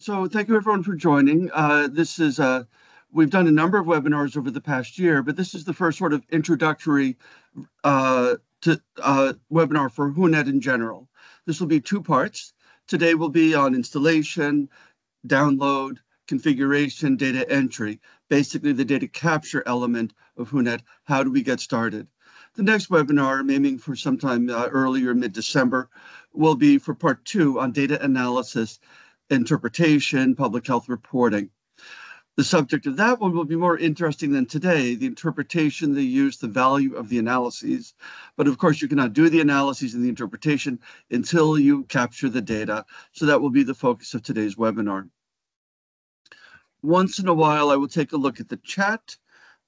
So thank you everyone for joining. We've done a number of webinars over the past year, but this is the first sort of introductory webinar for WHONET in general. This will be two parts. Today will be on installation, download, configuration, data entry, basically the data capture element of WHONET. How do we get started? The next webinar, I'm aiming for sometime early or mid-December, will be for part 2 on data analysis, interpretation, public health reporting. The subject of that one will be more interesting than today, the interpretation, the use, the value of the analyses. But of course, you cannot do the analyses and the interpretation until you capture the data. So that will be the focus of today's webinar. Once in a while, I will take a look at the chat.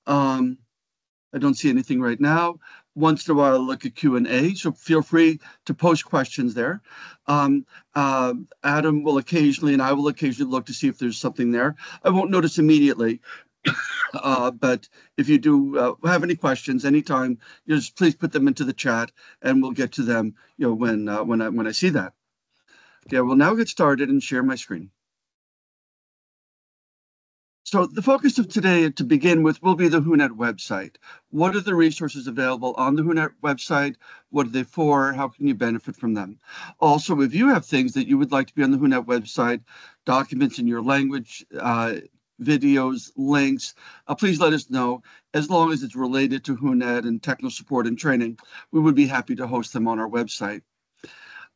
I don't see anything right now. Once in a while, I'll look at Q&A, so feel free to post questions there. Adam will occasionally, and I will occasionally look to see if there's something there. I won't notice immediately, but if you do have any questions anytime, just please put them into the chat, and we'll get to them, when I see that. Okay, we'll now get started and share my screen. So the focus of today, to begin with, will be the WHONET website. What are the resources available on the WHONET website? What are they for? How can you benefit from them? Also, if you have things that you would like to be on the WHONET website, documents in your language, videos, links, please let us know. As long as it's related to WHONET and technical support and training, we would be happy to host them on our website.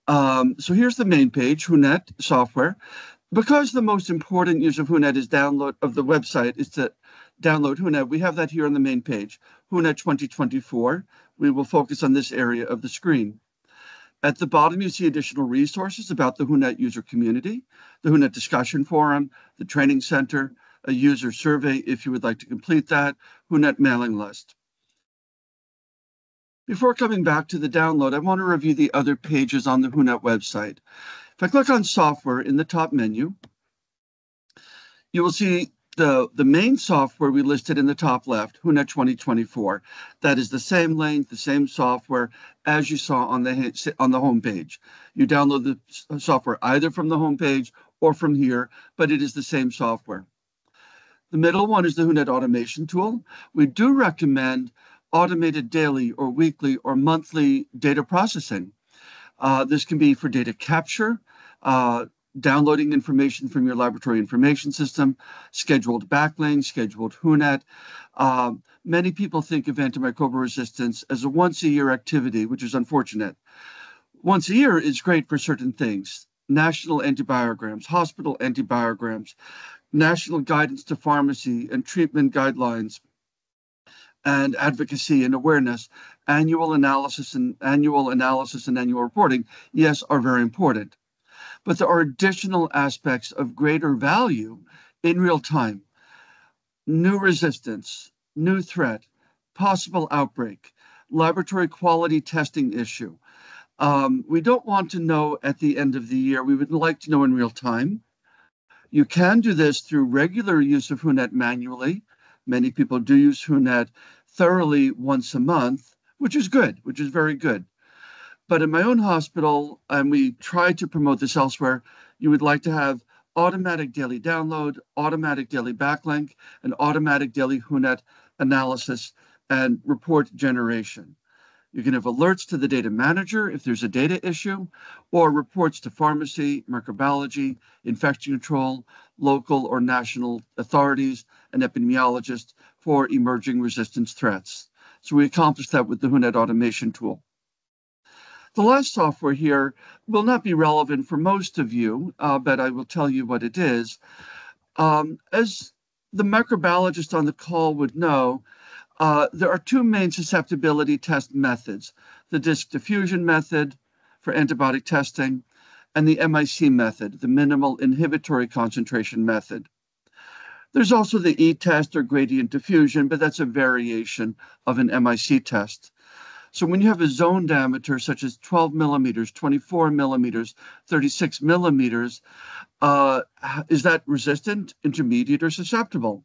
So here's the main page, WHONET software. Because the most important use of WHONET is download of the website is to download WHONET, we have that here on the main page, WHONET 2024. We will focus on this area of the screen. At the bottom, you see additional resources about the WHONET user community, the WHONET discussion forum, the training center, a user survey if you would like to complete that, WHONET mailing list. Before coming back to the download, I want to review the other pages on the WHONET website. If I click on software in the top menu, you will see the main software we listed in the top left, WHONET 2024. That is the same link, the same software as you saw on the home page. You download the software either from the home page or from here, but it is the same software. The middle one is the WHONET automation tool. We do recommend automated daily or weekly or monthly data processing. This can be for data capture, downloading information from your laboratory information system, scheduled backlinks, scheduled WHONET. Many people think of antimicrobial resistance as a once-a-year activity, which is unfortunate. Once a year is great for certain things. National antibiograms, hospital antibiograms, national guidance to pharmacy and treatment guidelines, and advocacy and awareness, annual analysis and annual reporting, yes, are very important. But there are additional aspects of greater value in real time. New resistance, new threat, possible outbreak, laboratory quality testing issue. We don't want to know at the end of the year. We would like to know in real time. You can do this through regular use of WHONET manually. Many people do use WHONET thoroughly once a month, which is good, which is very good. But in my own hospital, and we try to promote this elsewhere, you would like to have automatic daily download, automatic daily backlink, and automatic daily WHONET analysis and report generation. You can have alerts to the data manager if there's a data issue, or reports to pharmacy, microbiology, infection control, local or national authorities, and epidemiologists for emerging resistance threats. So we accomplished that with the WHONET automation tool. The last software here will not be relevant for most of you, but I will tell you what it is. As the microbiologist on the call would know, there are two main susceptibility test methods, the disk diffusion method for antibiotic testing and the MIC method, the minimal inhibitory concentration method. There's also the E-test or gradient diffusion, but that's a variation of an MIC test. So when you have a zone diameter such as 12 millimeters, 24 millimeters, 36 millimeters, is that resistant, intermediate, or susceptible?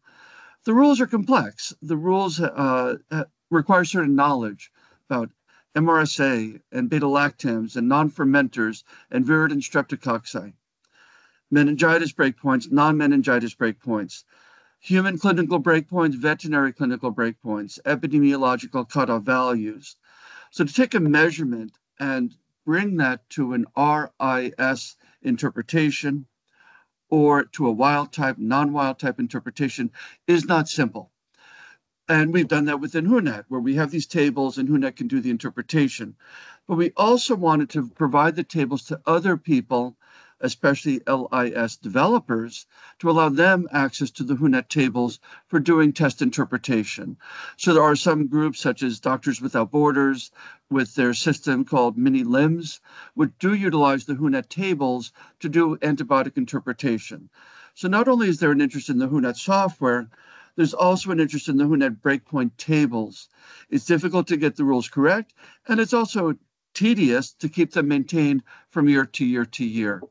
The rules are complex. The rules require certain knowledge about MRSA and beta-lactams and non-fermenters and virid and streptococci. meningitis breakpoints, non-meningitis breakpoints, human clinical breakpoints, veterinary clinical breakpoints, epidemiological cutoff values. So to take a measurement and bring that to an RIS interpretation or to a wild type, non-wild type interpretation is not simple. And we've done that within WHONET, where we have these tables and WHONET can do the interpretation. But we also wanted to provide the tables to other people, especially LIS developers, to allow them access to the WHONET tables for doing test interpretation. So there are some groups, such as Doctors Without Borders, with their system called Mini LIMS, which do utilize the WHONET tables to do antibiotic interpretation. So not only is there an interest in the WHONET software, there's also an interest in the WHONET breakpoint tables. It's difficult to get the rules correct, and it's also tedious to keep them maintained from year to year to year.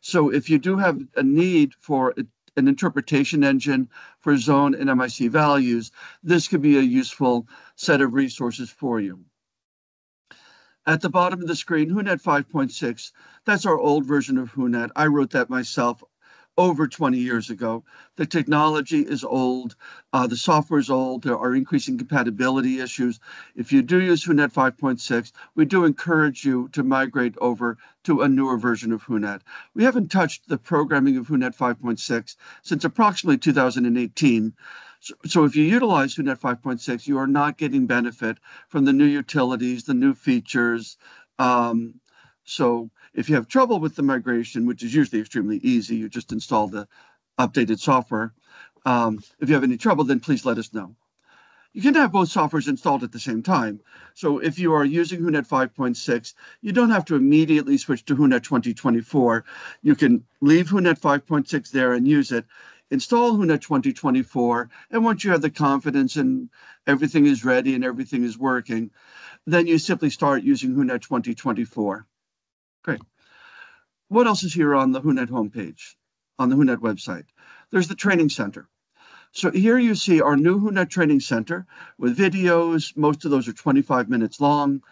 So if you do have a need for an interpretation engine for zone and MIC values, this could be a useful set of resources for you. At the bottom of the screen, WHONET 5.6, that's our old version of WHONET. I wrote that myself over 20 years ago. The technology is old, the software is old, there are increasing compatibility issues. If you do use WHONET 5.6, we do encourage you to migrate over to a newer version of WHONET. We haven't touched the programming of WHONET 5.6 since approximately 2018. So if you utilize WHONET 5.6, you are not getting benefit from the new utilities, the new features. So if you have trouble with the migration, which is usually extremely easy, you just install the updated software. If you have any trouble, then please let us know. You can have both softwares installed at the same time. So if you are using WHONET 5.6, you don't have to immediately switch to WHONET 2024. You can leave WHONET 5.6 there and use it. Install WHONET 2024, and once you have the confidence and everything is ready and everything is working, then you simply start using WHONET 2024. Great. What else is here on the WHONET homepage, on the WHONET website? There's the training center. So here you see our new WHONET training center with videos. Most of those are 25 minutes long.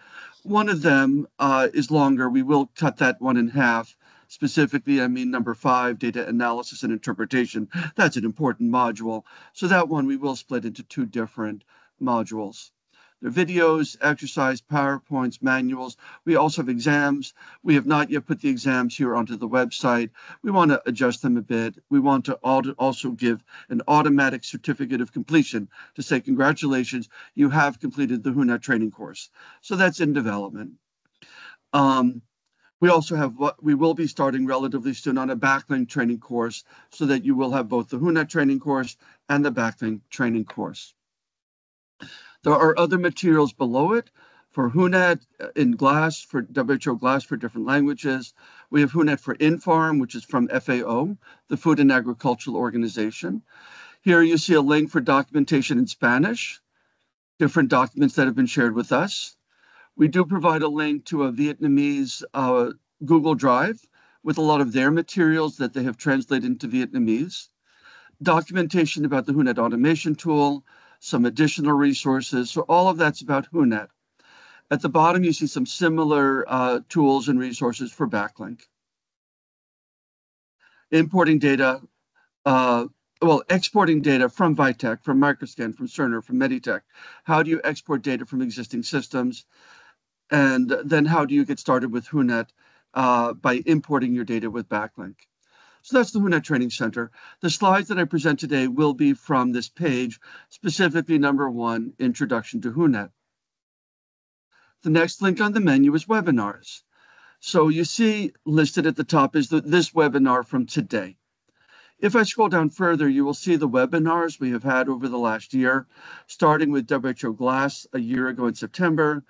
One of them is longer. We will cut that one in half. Specifically, I mean number 5, data analysis and interpretation. That's an important module. So that one we will split into 2 different modules. There are videos, exercise, PowerPoints, manuals. We also have exams. We have not yet put the exams here onto the website. We want to adjust them a bit. We want to also give an automatic certificate of completion to say, congratulations, you have completed the WHONET training course. So that's in development. We also have what we will be starting relatively soon on a backlink training course so that you will have both the WHONET training course and the backlink training course. There are other materials below it for WHONET in GLASS, for WHO GLASS for different languages. We have WHONET for InFarm, which is from FAO, the Food and Agricultural Organization. Here you see a link for documentation in Spanish, different documents that have been shared with us. We do provide a link to a Vietnamese Google Drive with a lot of their materials that they have translated into Vietnamese. Documentation about the WHONET automation tool, some additional resources. So all of that's about WHONET. At the bottom, you see some similar tools and resources for backlink. Importing data, exporting data from Vitek, from Microscan, from Cerner, from Meditech. How do you export data from existing systems? And then how do you get started with WHONET by importing your data with backlink? So that's the WHONET Training Center. The slides that I present today will be from this page, specifically number 1, Introduction to WHONET. The next link on the menu is webinars. So you see listed at the top is this webinar from today. If I scroll down further, you will see the webinars we have had over the last year, starting with WHO GLASS a year ago in September,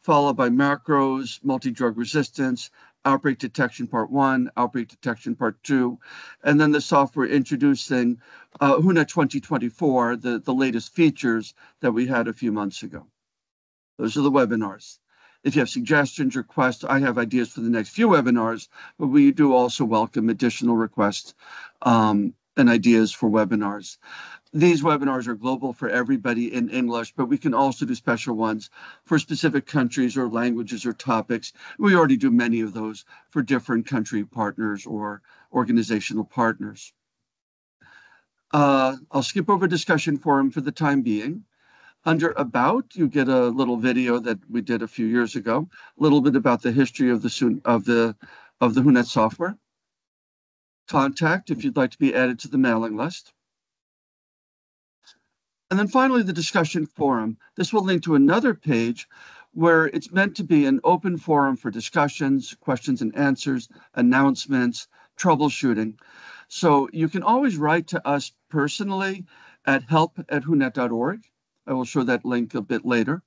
followed by macros, multi-drug resistance, outbreak detection part 1, outbreak detection part 2, and then the software introducing WHONET 2024, the latest features that we had a few months ago. Those are the webinars. If you have suggestions, requests, I have ideas for the next few webinars, but we do also welcome additional requests and ideas for webinars. These webinars are global for everybody in English, but we can also do special ones for specific countries or languages or topics. We already do many of those for different country partners or organizational partners. I'll skip over discussion forum for the time being. Under About, you get a little video that we did a few years ago, a little bit about the history of the WHONET software. Contact, if you'd like to be added to the mailing list. And then finally, the discussion forum. This will link to another page where it's meant to be an open forum for discussions, questions and answers, announcements, troubleshooting. So you can always write to us personally at help@whonet.org. I will show that link a bit later,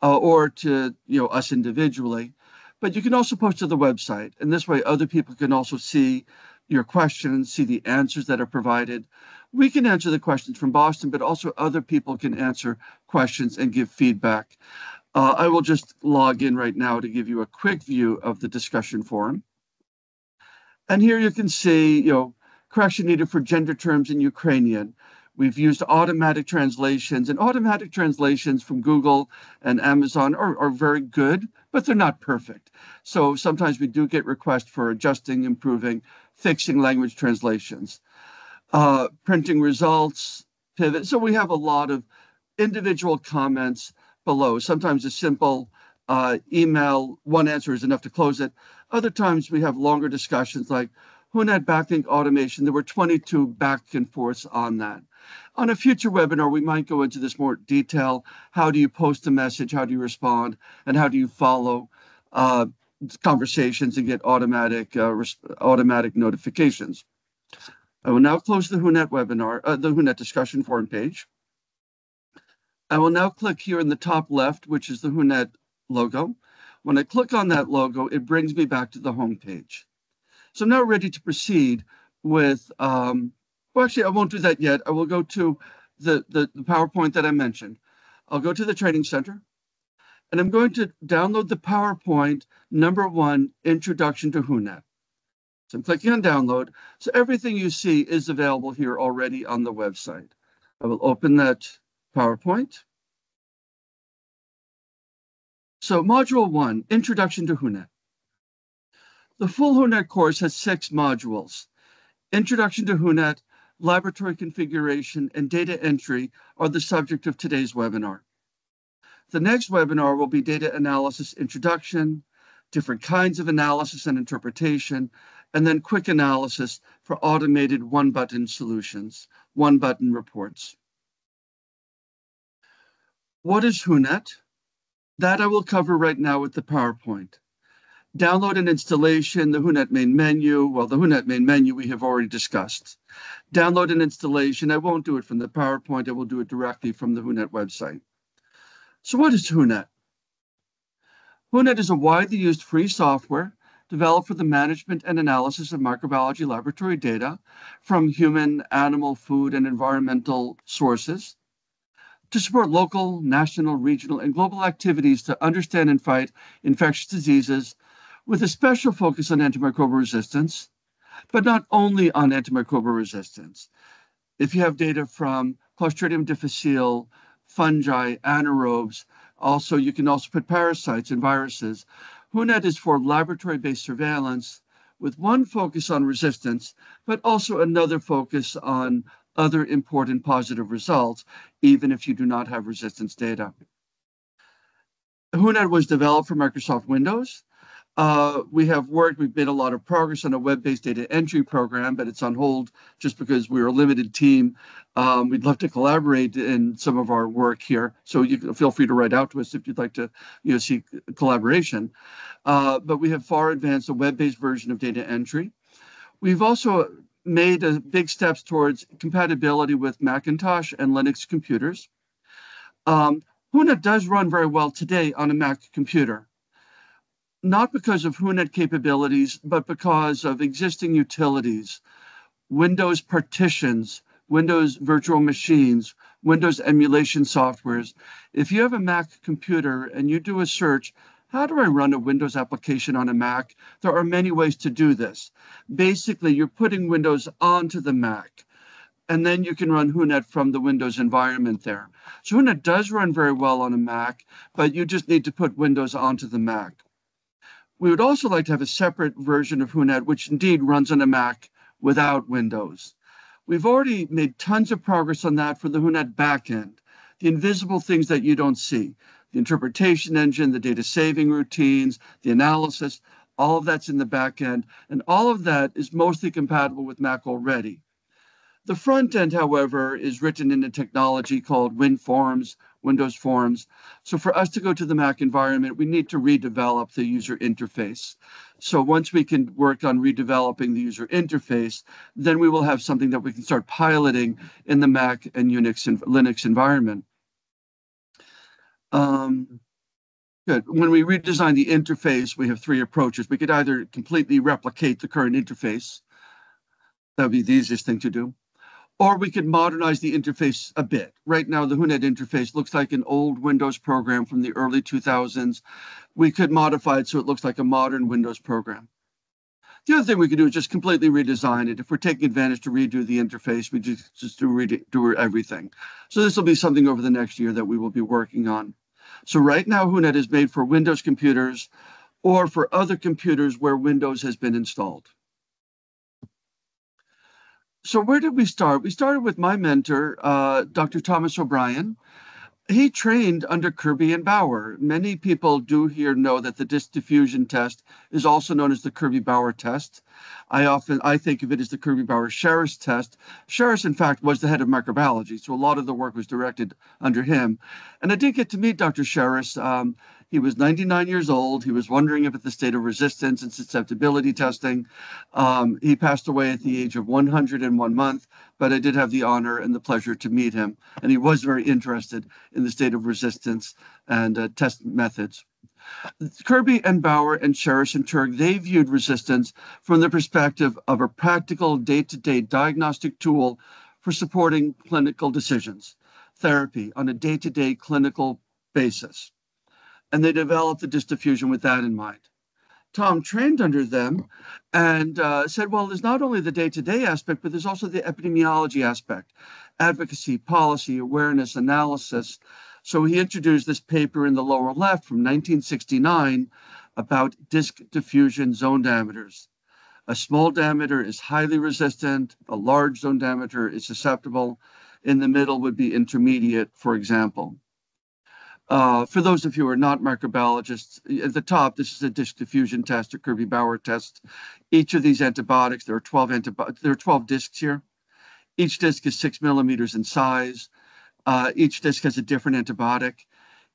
or to us individually. But you can also post to the website, and this way other people can also see your questions, see the answers that are provided. We can answer the questions from Boston, but also other people can answer questions and give feedback. I will just log in right now to give you a quick view of the discussion forum. And here you can see, correction needed for gender terms in Ukrainian. We've used automatic translations, and automatic translations from Google and Amazon are very good, but they're not perfect. So sometimes we do get requests for adjusting, improving, fixing language translations. Printing results, pivot. So we have a lot of individual comments below. Sometimes a simple email, one answer is enough to close it. Other times we have longer discussions like WHONET backlink automation. There were 22 back and forths on that. On a future webinar, we might go into this more detail. How do you post a message? How do you respond? And how do you follow conversations and get automatic notifications? I will now close the WHONET webinar, the WHONET discussion forum page. I will now click here in the top left, which is the WHONET logo. When I click on that logo, it brings me back to the home page. So I'm now ready to proceed with, well, actually, I won't do that yet. I will go to the PowerPoint that I mentioned. I'll go to the Training Center, and I'm going to download the PowerPoint #1, Introduction to WHONET. So I'm clicking on download. So everything you see is available here already on the website. I will open that PowerPoint. So Module 1, Introduction to WHONET. The full WHONET course has 6 modules. Introduction to WHONET, laboratory configuration, and data entry are the subject of today's webinar. The next webinar will be data analysis introduction, different kinds of analysis and interpretation, and then quick analysis for automated one-button solutions, one-button reports. What is WHONET? That I will cover right now with the PowerPoint. Download and installation, the WHONET main menu. Well, the WHONET main menu we have already discussed. Download and installation, I won't do it from the PowerPoint, I will do it directly from the WHONET website. So what is WHONET? WHONET is a widely used free software developed for the management and analysis of microbiology laboratory data from human, animal, food, and environmental sources to support local, national, regional, and global activities to understand and fight infectious diseases with a special focus on antimicrobial resistance, but not only on antimicrobial resistance. If you have data from Clostridium difficile, fungi, anaerobes, also you can also put parasites and viruses. WHONET is for laboratory-based surveillance with one focus on resistance, but also another focus on other important positive results, even if you do not have resistance data. WHONET was developed for Microsoft Windows. We've made a lot of progress on a web-based data entry program, but it's on hold just because we're a limited team. We'd love to collaborate in some of our work here. So you can feel free to write out to us if you'd like to seek collaboration. But we have far advanced a web-based version of data entry. We've also made big steps towards compatibility with Macintosh and Linux computers. WHONET does run very well today on a Mac computer. Not because of WHONET capabilities, but because of existing utilities, Windows partitions, Windows virtual machines, Windows emulation softwares. If you have a Mac computer and you do a search, how do I run a Windows application on a Mac? There are many ways to do this. Basically, you're putting Windows onto the Mac. and then you can run WHONET from the Windows environment there. So WHONET does run very well on a Mac, but you just need to put Windows onto the Mac. We would also like to have a separate version of WHONET, which indeed runs on a Mac without Windows. We've already made tons of progress on that for the WHONET backend, the invisible things that you don't see, the interpretation engine, the data saving routines, the analysis, all of that's in the backend, and all of that is mostly compatible with Mac already. The front end, however, is written in a technology called WinForms, Windows Forms. So for us to go to the Mac environment, we need to redevelop the user interface. So once we can work on redeveloping the user interface, then we will have something that we can start piloting in the Mac and Unix and Linux environment. Good. When we redesign the interface, we have three approaches. We could either completely replicate the current interface. That would be the easiest thing to do. Or we could modernize the interface a bit. Right now, the WHONET interface looks like an old Windows program from the early 2000s. We could modify it so it looks like a modern Windows program. The other thing we could do is just completely redesign it. If we're taking advantage to redo the interface, we just do everything. So this will be something over the next year that we will be working on. So right now, WHONET is made for Windows computers or for other computers where Windows has been installed. So where did we start? We started with my mentor, Dr. Thomas O'Brien. He trained under Kirby and Bauer. Many people do here know that the disk diffusion test is also known as the Kirby-Bauer test. I think of it as the Kirby-Bauer-Sherris test. Sherris, in fact, was the head of microbiology, so a lot of the work was directed under him. And I did get to meet Dr. Sherris. He was 99 years old. He was wondering about the state of resistance and susceptibility testing. He passed away at the age of 101 months, but I did have the honor and the pleasure to meet him. And he was very interested in the state of resistance and test methods. Kirby and Bauer and Sherris and Turk, they viewed resistance from the perspective of a practical day-to-day diagnostic tool for supporting clinical decisions, therapy on a day-to-day clinical basis. And they developed the disk diffusion with that in mind. Tom trained under them and said, well, there's not only the day-to-day aspect, but there's also the epidemiology aspect, advocacy, policy, awareness, analysis. So he introduced this paper in the lower left from 1969 about disk diffusion zone diameters. A small diameter is highly resistant. A large zone diameter is susceptible. In the middle would be intermediate, for example. For those of you who are not microbiologists, at the top, this is a disk diffusion test, a Kirby-Bauer test. Each of these antibiotics, there are 12 disks here. Each disk is 6 millimeters in size. Each disk has a different antibiotic.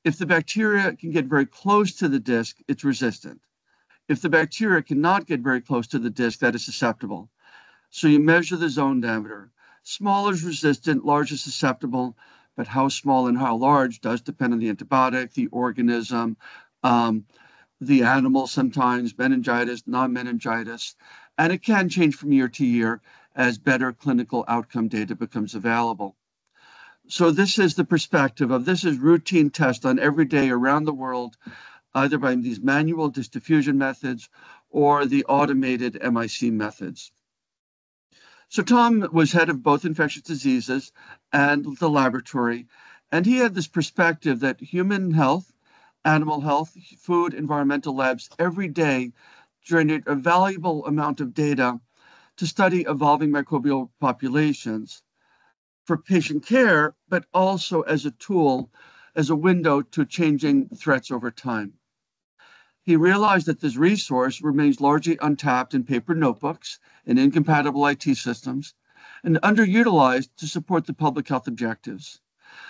If the bacteria can get very close to the disk, it's resistant. If the bacteria cannot get very close to the disk, that is susceptible. So you measure the zone diameter. Small is resistant, large is susceptible. But how small and how large does depend on the antibiotic, the organism, the animal sometimes, meningitis, non-meningitis. And it can change from year to year as better clinical outcome data becomes available. So this is the perspective of this is routine test on every day around the world, either by these manual disk diffusion methods or the automated MIC methods. So Tom was head of both infectious diseases and the laboratory, and he had this perspective that human health, animal health, food, environmental labs every day generate a valuable amount of data to study evolving microbial populations for patient care, but also as a tool, as a window to changing threats over time. He realized that this resource remains largely untapped in paper notebooks and incompatible IT systems and underutilized to support the public health objectives.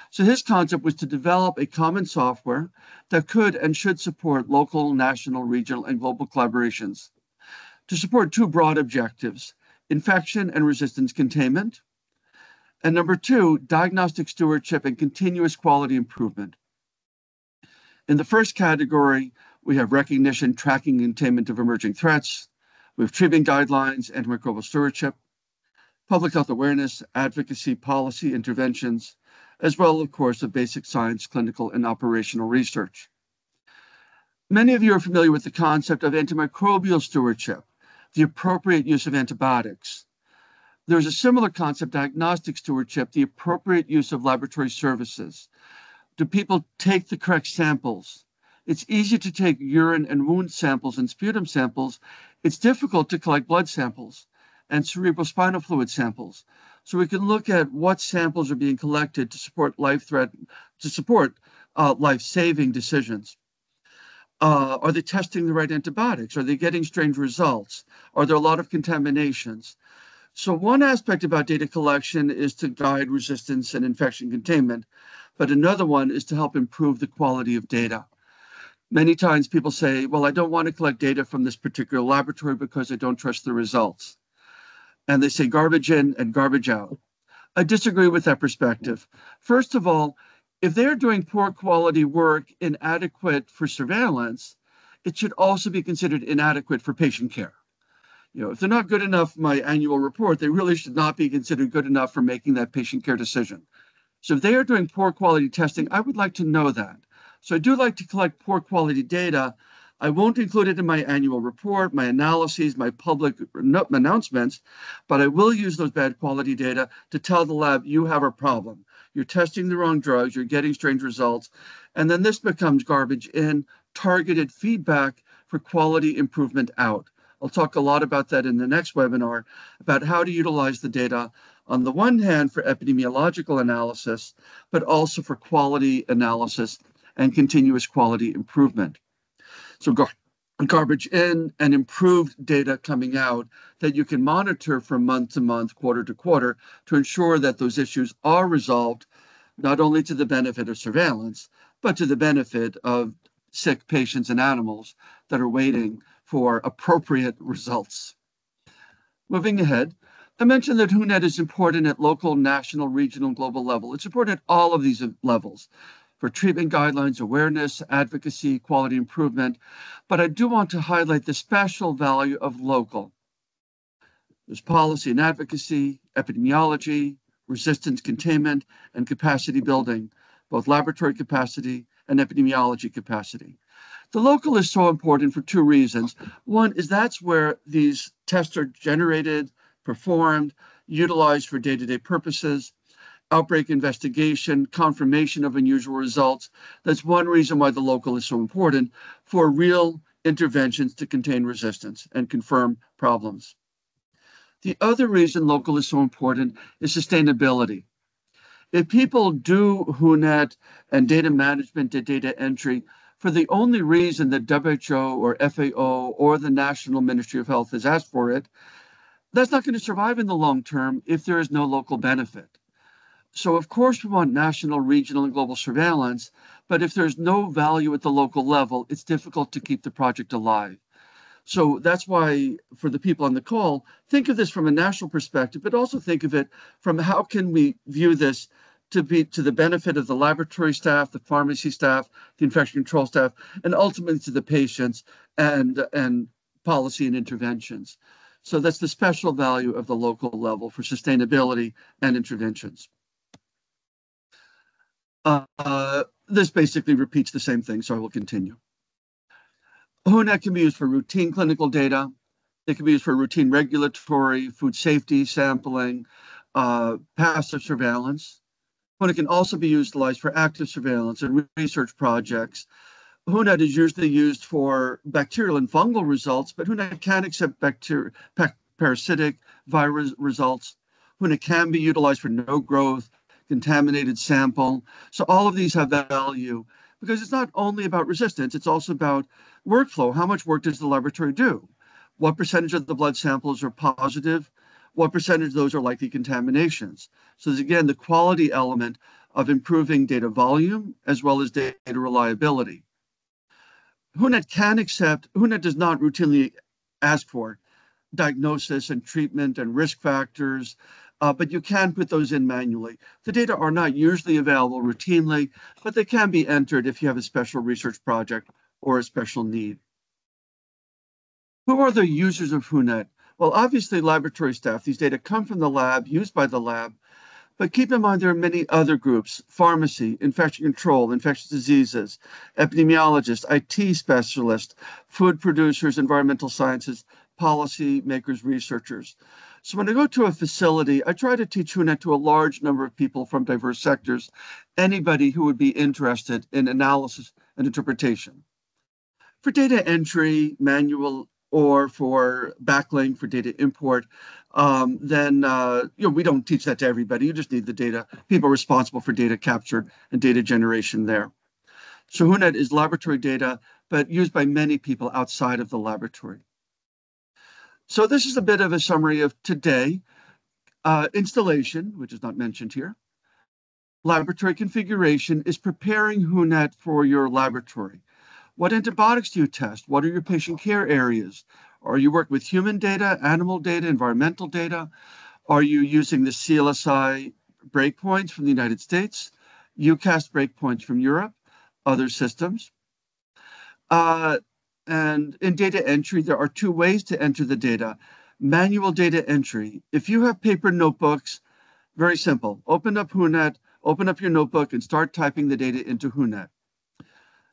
So his concept was to develop a common software that could and should support local, national, regional, and global collaborations to support two broad objectives: infection and resistance containment, and number two, diagnostic stewardship and continuous quality improvement. In the first category, we have recognition, tracking, and containment of emerging threats. We have treatment guidelines, antimicrobial stewardship, public health awareness, advocacy, policy, interventions, as well, of course, of basic science, clinical, and operational research. Many of you are familiar with the concept of antimicrobial stewardship, the appropriate use of antibiotics. There's a similar concept, diagnostic stewardship, the appropriate use of laboratory services. Do people take the correct samples? It's easy to take urine and wound samples and sputum samples. It's difficult to collect blood samples and cerebrospinal fluid samples. So we can look at what samples are being collected to support life-saving decisions. Are they testing the right antibiotics? Are they getting strange results? Are there a lot of contaminations? So one aspect about data collection is to guide resistance and infection containment, but another one is to help improve the quality of data. Many times people say, well, I don't want to collect data from this particular laboratory because I don't trust the results. And they say garbage in and garbage out. I disagree with that perspective. First of all, if they're doing poor quality work inadequate for surveillance, it should also be considered inadequate for patient care. If they're not good enough for my annual report, they really should not be considered good enough for making that patient care decision. So if they are doing poor quality testing, I would like to know that. So I do like to collect poor quality data. I won't include it in my annual report, my analyses, my public announcements, but I will use those bad quality data to tell the lab, you have a problem. You're testing the wrong drugs, you're getting strange results. And then this becomes garbage in, targeted feedback for quality improvement out. I'll talk a lot about that in the next webinar, about how to utilize the data on the one hand for epidemiological analysis, but also for quality analysis and continuous quality improvement. So garbage in and improved data coming out that you can monitor from month to month, quarter to quarter, to ensure that those issues are resolved, not only to the benefit of surveillance, but to the benefit of sick patients and animals that are waiting for appropriate results. Moving ahead, I mentioned that WHONET is important at local, national, regional, global level. It's important at all of these levels for treatment guidelines, awareness, advocacy, quality improvement. But I do want to highlight the special value of local. There's policy and advocacy, epidemiology, resistance containment, and capacity building, both laboratory capacity and epidemiology capacity. The local is so important for two reasons. One is that's where these tests are generated, performed, utilized for day-to-day purposes, outbreak investigation, confirmation of unusual results. That's one reason why the local is so important, for real interventions to contain resistance and confirm problems. The other reason local is so important is sustainability. If people do WHONET and data management and data entry for the only reason that WHO or FAO or the National Ministry of Health has asked for it, that's not going to survive in the long term if there is no local benefit. So of course we want national, regional, and global surveillance, but if there's no value at the local level, it's difficult to keep the project alive. So that's why, for the people on the call, think of this from a national perspective, but also think of it from how can we view this to be to the benefit of the laboratory staff, the pharmacy staff, the infection control staff, and ultimately to the patients and policy and interventions. So that's the special value of the local level for sustainability and interventions. This basically repeats the same thing, so I will continue. WHONET can be used for routine clinical data. It can be used for routine regulatory, food safety sampling, passive surveillance. WHONET can also be utilized for active surveillance and research projects. WHONET is usually used for bacterial and fungal results, but WHONET can accept parasitic virus results. WHONET can be utilized for no growth, contaminated sample. So all of these have value because it's not only about resistance, it's also about workflow. How much work does the laboratory do? What percentage of the blood samples are positive? What percentage of those are likely contaminations? So there's, again, the quality element of improving data volume as well as data reliability. WHONET does not routinely ask for diagnosis and treatment and risk factors, but you can put those in manually. The data are not usually available routinely, but they can be entered if you have a special research project or a special need. Who are the users of WHONET? Well, obviously laboratory staff. These data come from the lab, used by the lab, but keep in mind there are many other groups: pharmacy, infection control, infectious diseases, epidemiologists, IT specialists, food producers, environmental sciences, policy makers, researchers. So when I go to a facility, I try to teach WHONET to a large number of people from diverse sectors, anybody who would be interested in analysis and interpretation. For data entry, manual, or for backlink for data import, then we don't teach that to everybody. You just need the data, people responsible for data capture and data generation there. So WHONET is laboratory data, but used by many people outside of the laboratory. So this is a bit of a summary of today. Installation, which is not mentioned here. Laboratory configuration is preparing WHONET for your laboratory. What antibiotics do you test? What are your patient care areas? Are you working with human data, animal data, environmental data? Are you using the CLSI breakpoints from the United States, UCAST breakpoints from Europe, other systems? And in data entry, there are two ways to enter the data. Manual data entry. If you have paper notebooks, very simple. Open up WHONET, open up your notebook, and start typing the data into WHONET.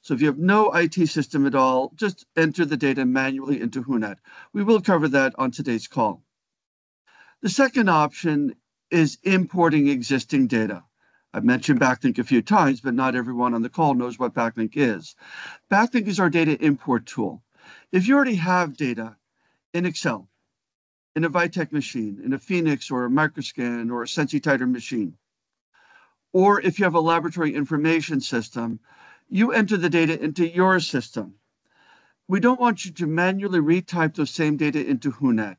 So if you have no IT system at all, just enter the data manually into WHONET. We will cover that on today's call. The second option is importing existing data. I've mentioned backlink a few times, but not everyone on the call knows what backlink is. Backlink is our data import tool. If you already have data in Excel, in a Vitek machine, in a Phoenix or a Microscan or a SensiTiter machine, or if you have a laboratory information system, you enter the data into your system. We don't want you to manually retype those same data into WHONET.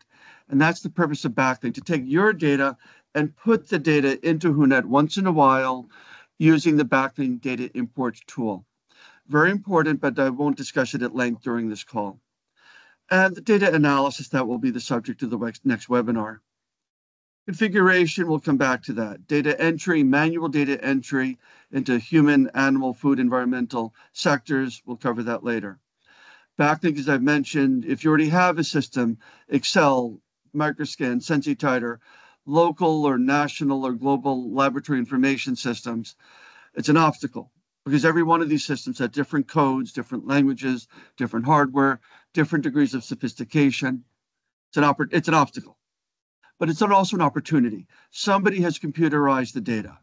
And that's the purpose of backlink, to take your data and put the data into WHONET once in a while using the backlink data import tool. Very important, but I won't discuss it at length during this call. And the data analysis, that will be the subject of the next webinar. Configuration, we'll come back to that. Data entry, manual data entry into human, animal, food, environmental sectors, we'll cover that later. Backlink, as I've mentioned, if you already have a system, Excel, Microscan, SensiTiter, local or national or global laboratory information systems, it's an obstacle because every one of these systems has different codes, different languages, different hardware, different degrees of sophistication. It's an obstacle. But it's also an opportunity. Somebody has computerized the data.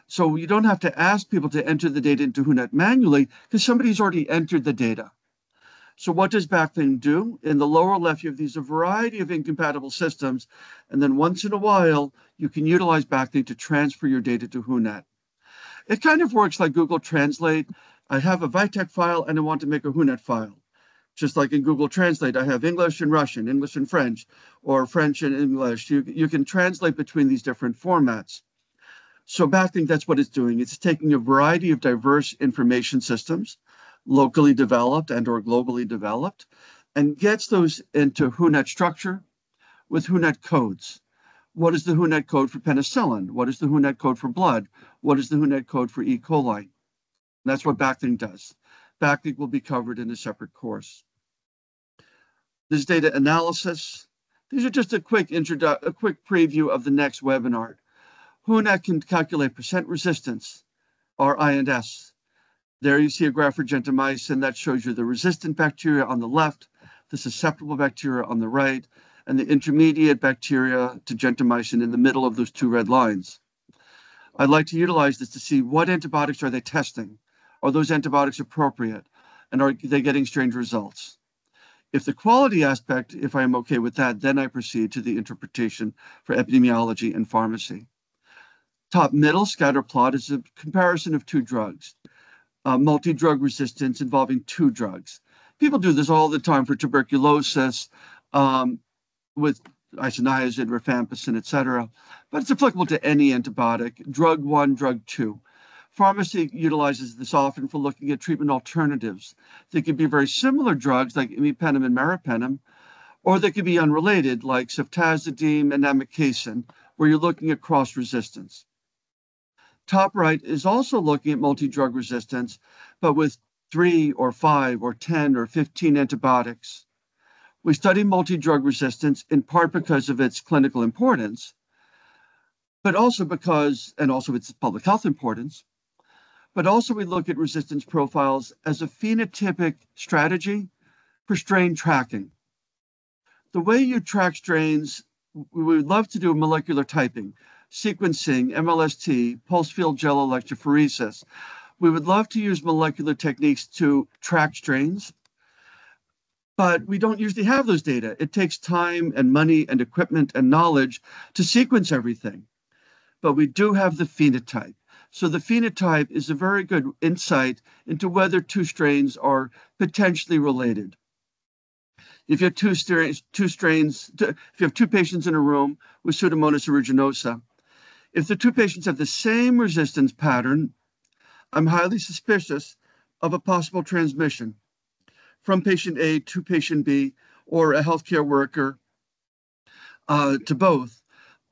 So you don't have to ask people to enter the data into WHONET manually because somebody's already entered the data. So what does backlink do? In the lower left, you have a variety of incompatible systems. And then once in a while, you can utilize backlink to transfer your data to WHONET. It kind of works like Google Translate. I have a Vitek file and I want to make a WHONET file. Just like in Google Translate, I have English and Russian, English and French, or French and English. You can translate between these different formats. So backlink, that's what it's doing. It's taking a variety of diverse information systems, locally developed and or globally developed, and gets those into WHONET structure with WHONET codes. What is the WHONET code for penicillin? What is the WHONET code for blood? What is the WHONET code for E. coli? And that's what backlink does. Backlink will be covered in a separate course. This data analysis. These are just a quick preview of the next webinar. WHONET can calculate percent resistance, or I&S. There you see a graph for gentamicin that shows you the resistant bacteria on the left, the susceptible bacteria on the right, and the intermediate bacteria to gentamicin in the middle of those two red lines. I'd like to utilize this to see what antibiotics are they testing. Are those antibiotics appropriate? And are they getting strange results? If the quality aspect, if I am okay with that, then I proceed to the interpretation for epidemiology and pharmacy. Top middle scatter plot is a comparison of two drugs, multi-drug resistance involving two drugs. People do this all the time for tuberculosis with isoniazid, rifampicin, etc. But it's applicable to any antibiotic, drug one, drug two. Pharmacy utilizes this often for looking at treatment alternatives. They could be very similar drugs like imipenem and meropenem, or they could be unrelated like ceftazidime and amikacin, where you're looking at cross-resistance. Top right is also looking at multi-drug resistance, but with 3 or 5 or 10 or 15 antibiotics. We study multi-drug resistance in part because of its clinical importance, but also because, and also its public health importance, but also we look at resistance profiles as a phenotypic strategy for strain tracking. The way you track strains we would love to do molecular typing, sequencing, MLST, pulse field gel electrophoresis. We would love to use molecular techniques to track strains, but we don't usually have those data. It takes time and money and equipment and knowledge to sequence everything. But we do have the phenotype. So the phenotype is a very good insight into whether two strains are potentially related. If you have if you have two patients in a room with Pseudomonas aeruginosa, if the two patients have the same resistance pattern, I'm highly suspicious of a possible transmission from patient A to patient B, or a healthcare worker to both.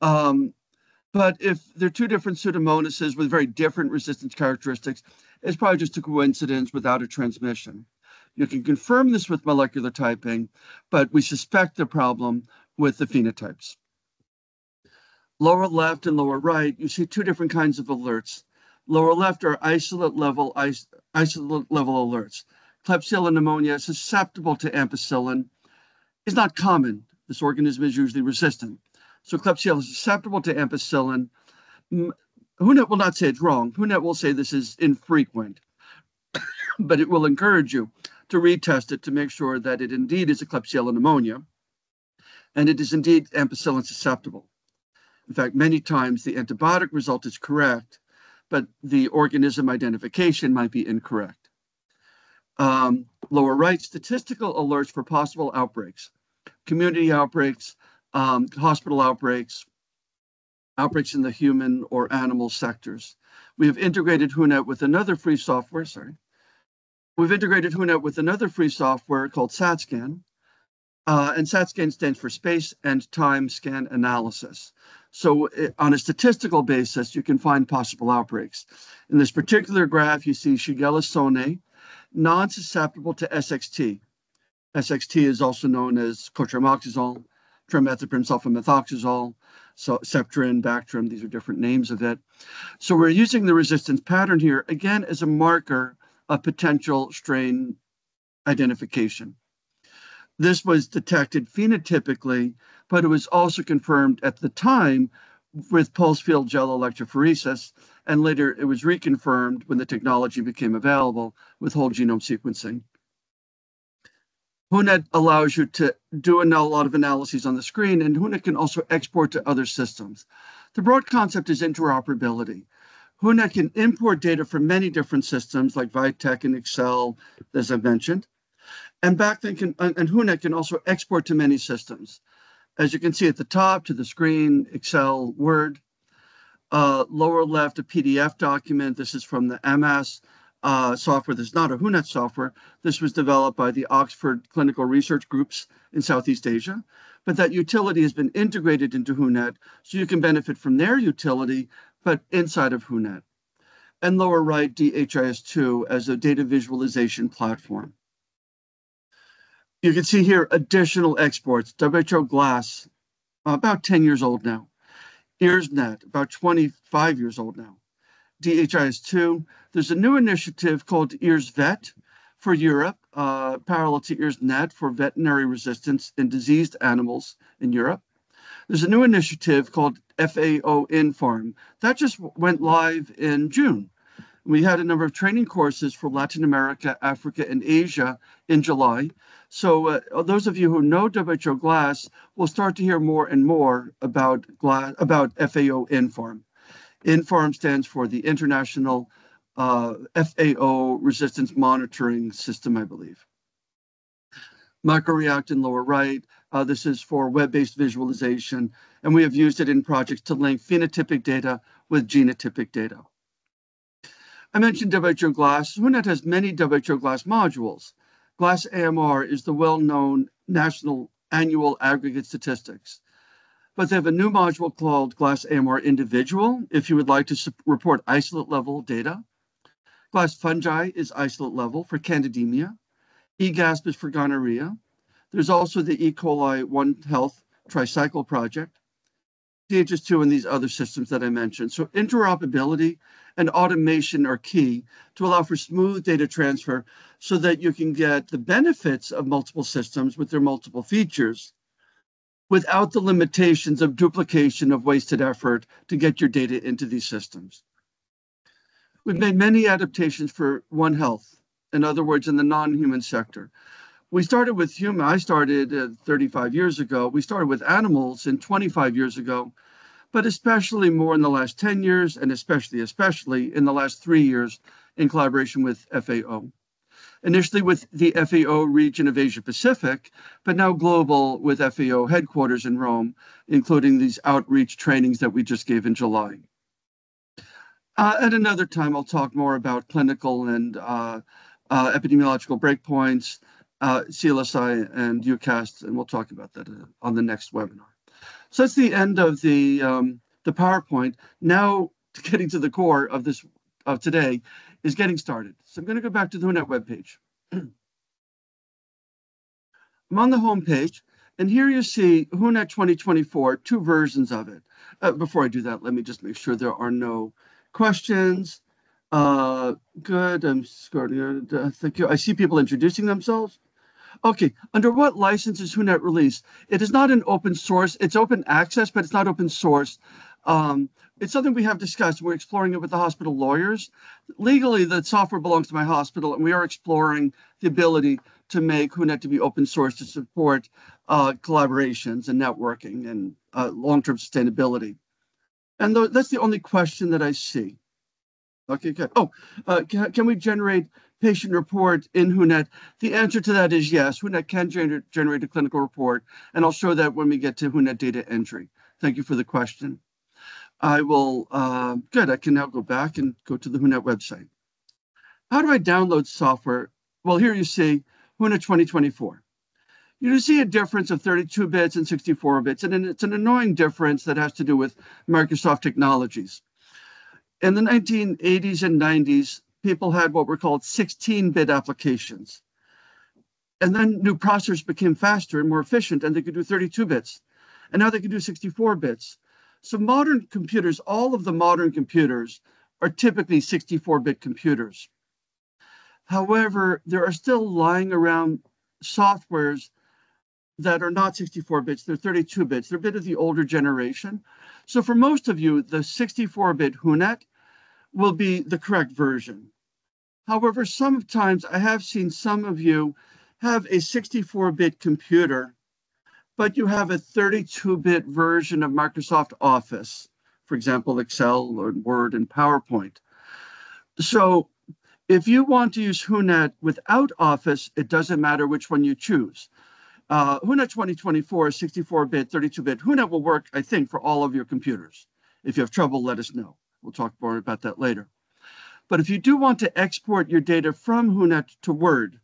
But if they're two different Pseudomonases with very different resistance characteristics, it's probably just a coincidence without a transmission. You can confirm this with molecular typing, but we suspect the problem with the phenotypes. Lower left and lower right, you see two different kinds of alerts. Lower left are isolate level alerts. Klebsiella pneumonia, susceptible to ampicillin, is not common. This organism is usually resistant. So Klebsiella is susceptible to ampicillin. WHONET will not say it's wrong. WHONET will say this is infrequent, but it will encourage you to retest it to make sure that it indeed is a Klebsiella pneumonia, and it is indeed ampicillin susceptible. In fact, many times the antibiotic result is correct, but the organism identification might be incorrect. Lower right, statistical alerts for possible outbreaks, community outbreaks, hospital outbreaks, outbreaks in the human or animal sectors. We have integrated WHONET with another free software, We've integrated WHONET with another free software called SATScan, and SATScan stands for Space and Time Scan Analysis. So on a statistical basis, you can find possible outbreaks. In this particular graph, you see Shigella sone, non-susceptible to SXT. SXT is also known as cotrimoxazole, trimethoprim sulfamethoxazole, so Septrin, Bactrim, these are different names of it. So we're using the resistance pattern here, again, as a marker of potential strain identification. This was detected phenotypically, but it was also confirmed at the time with pulse field gel electrophoresis, and later it was reconfirmed when the technology became available with whole genome sequencing. WHONET allows you to do a lot of analyses on the screen, and WHONET can also export to other systems. The broad concept is interoperability. WHONET can import data from many different systems like Vitek and Excel, as I've mentioned, and WHONET can also export to many systems. As you can see at the top, to the screen, Excel, Word. Lower left, a PDF document. This is from the MS software. This is not a WHONET software. This was developed by the Oxford Clinical Research Groups in Southeast Asia. But that utility has been integrated into WHONET, so you can benefit from their utility, but inside of WHONET. And lower right, DHIS2 as a data visualization platform. You can see here additional exports. WHO GLASS, about 10 years old now. EARSnet, about 25 years old now. DHIS2, there's a new initiative called EARSvet for Europe, parallel to EARSnet for veterinary resistance in diseased animals in Europe. There's a new initiative called FAO Inform. That just went live in June. We had a number of training courses for Latin America, Africa, and Asia in July. So those of you who know WHO GLASS will start to hear more and more about FAO Inform. Inform stands for the International FAO Resistance Monitoring System, I believe. Microreact in lower right. This is for web-based visualization, and we have used it in projects to link phenotypic data with genotypic data. I mentioned WHO GLASS. WHONET has many WHO GLASS modules. GLASS AMR is the well-known national annual aggregate statistics. But they have a new module called GLASS AMR Individual, if you would like to report isolate level data. GLASS Fungi is isolate level for candidemia. eGASP is for gonorrhea. There's also the E. coli One Health Tricycle project, DHIS2, and these other systems that I mentioned. So interoperability and automation are key to allow for smooth data transfer so that you can get the benefits of multiple systems with their multiple features, without the limitations of duplication of wasted effort to get your data into these systems. We've made many adaptations for One Health, in other words, in the non-human sector. We started with human. I started 35 years ago. We started with animals 25 years ago, but especially more in the last 10 years, and especially in the last 3 years in collaboration with FAO. Initially with the FAO region of Asia Pacific, but now global with FAO headquarters in Rome, including these outreach trainings that we just gave in July. At another time, I'll talk more about clinical and epidemiological breakpoints, CLSI and UCAST, and we'll talk about that on the next webinar. So that's the end of the PowerPoint. Now, getting to the core of this of today is getting started. So I'm going to go back to the WHONET webpage. I'm on the home page, and here you see WHONET 2024, 2 versions of it. Before I do that, let me just make sure there are no questions. Good. I'm starting. Thank you. I see people introducing themselves. Okay, under what license is WHONET released? It is not an open source. It's open access, but it's not open source. It's something we have discussed. We're exploring it with the hospital lawyers. Legally, the software belongs to my hospital, and we are exploring the ability to make WHONET to be open source to support collaborations and networking and long-term sustainability. And that's the only question that I see. Okay, good. Oh, can we generate patient report in WHONET? The answer to that is yes. WHONET can generate a clinical report, and I'll show that when we get to WHONET data entry. Thank you for the question. I will, good, I can now go back and go to the WHONET website. How do I download software? Well, here you see WHONET 2024. You see a difference of 32 bits and 64 bits, and it's an annoying difference that has to do with Microsoft technologies. In the 1980s and 90s, people had what were called 16-bit applications. And then new processors became faster and more efficient, and they could do 32 bits. And now they can do 64 bits. So modern computers, all of the modern computers, are typically 64-bit computers. However, there are still lying around softwares that are not 64 bits, they're 32 bits. They're a bit of the older generation. So for most of you, the 64-bit WHONET will be the correct version. However, sometimes I have seen some of you have a 64-bit computer, but you have a 32-bit version of Microsoft Office, for example, Excel or Word and PowerPoint. So if you want to use WHONET without Office, it doesn't matter which one you choose. WHONET 2024 is 64-bit, 32-bit. WHONET will work, I think, for all of your computers. If you have trouble, let us know. We'll talk more about that later. But if you do want to export your data from WHONET to Word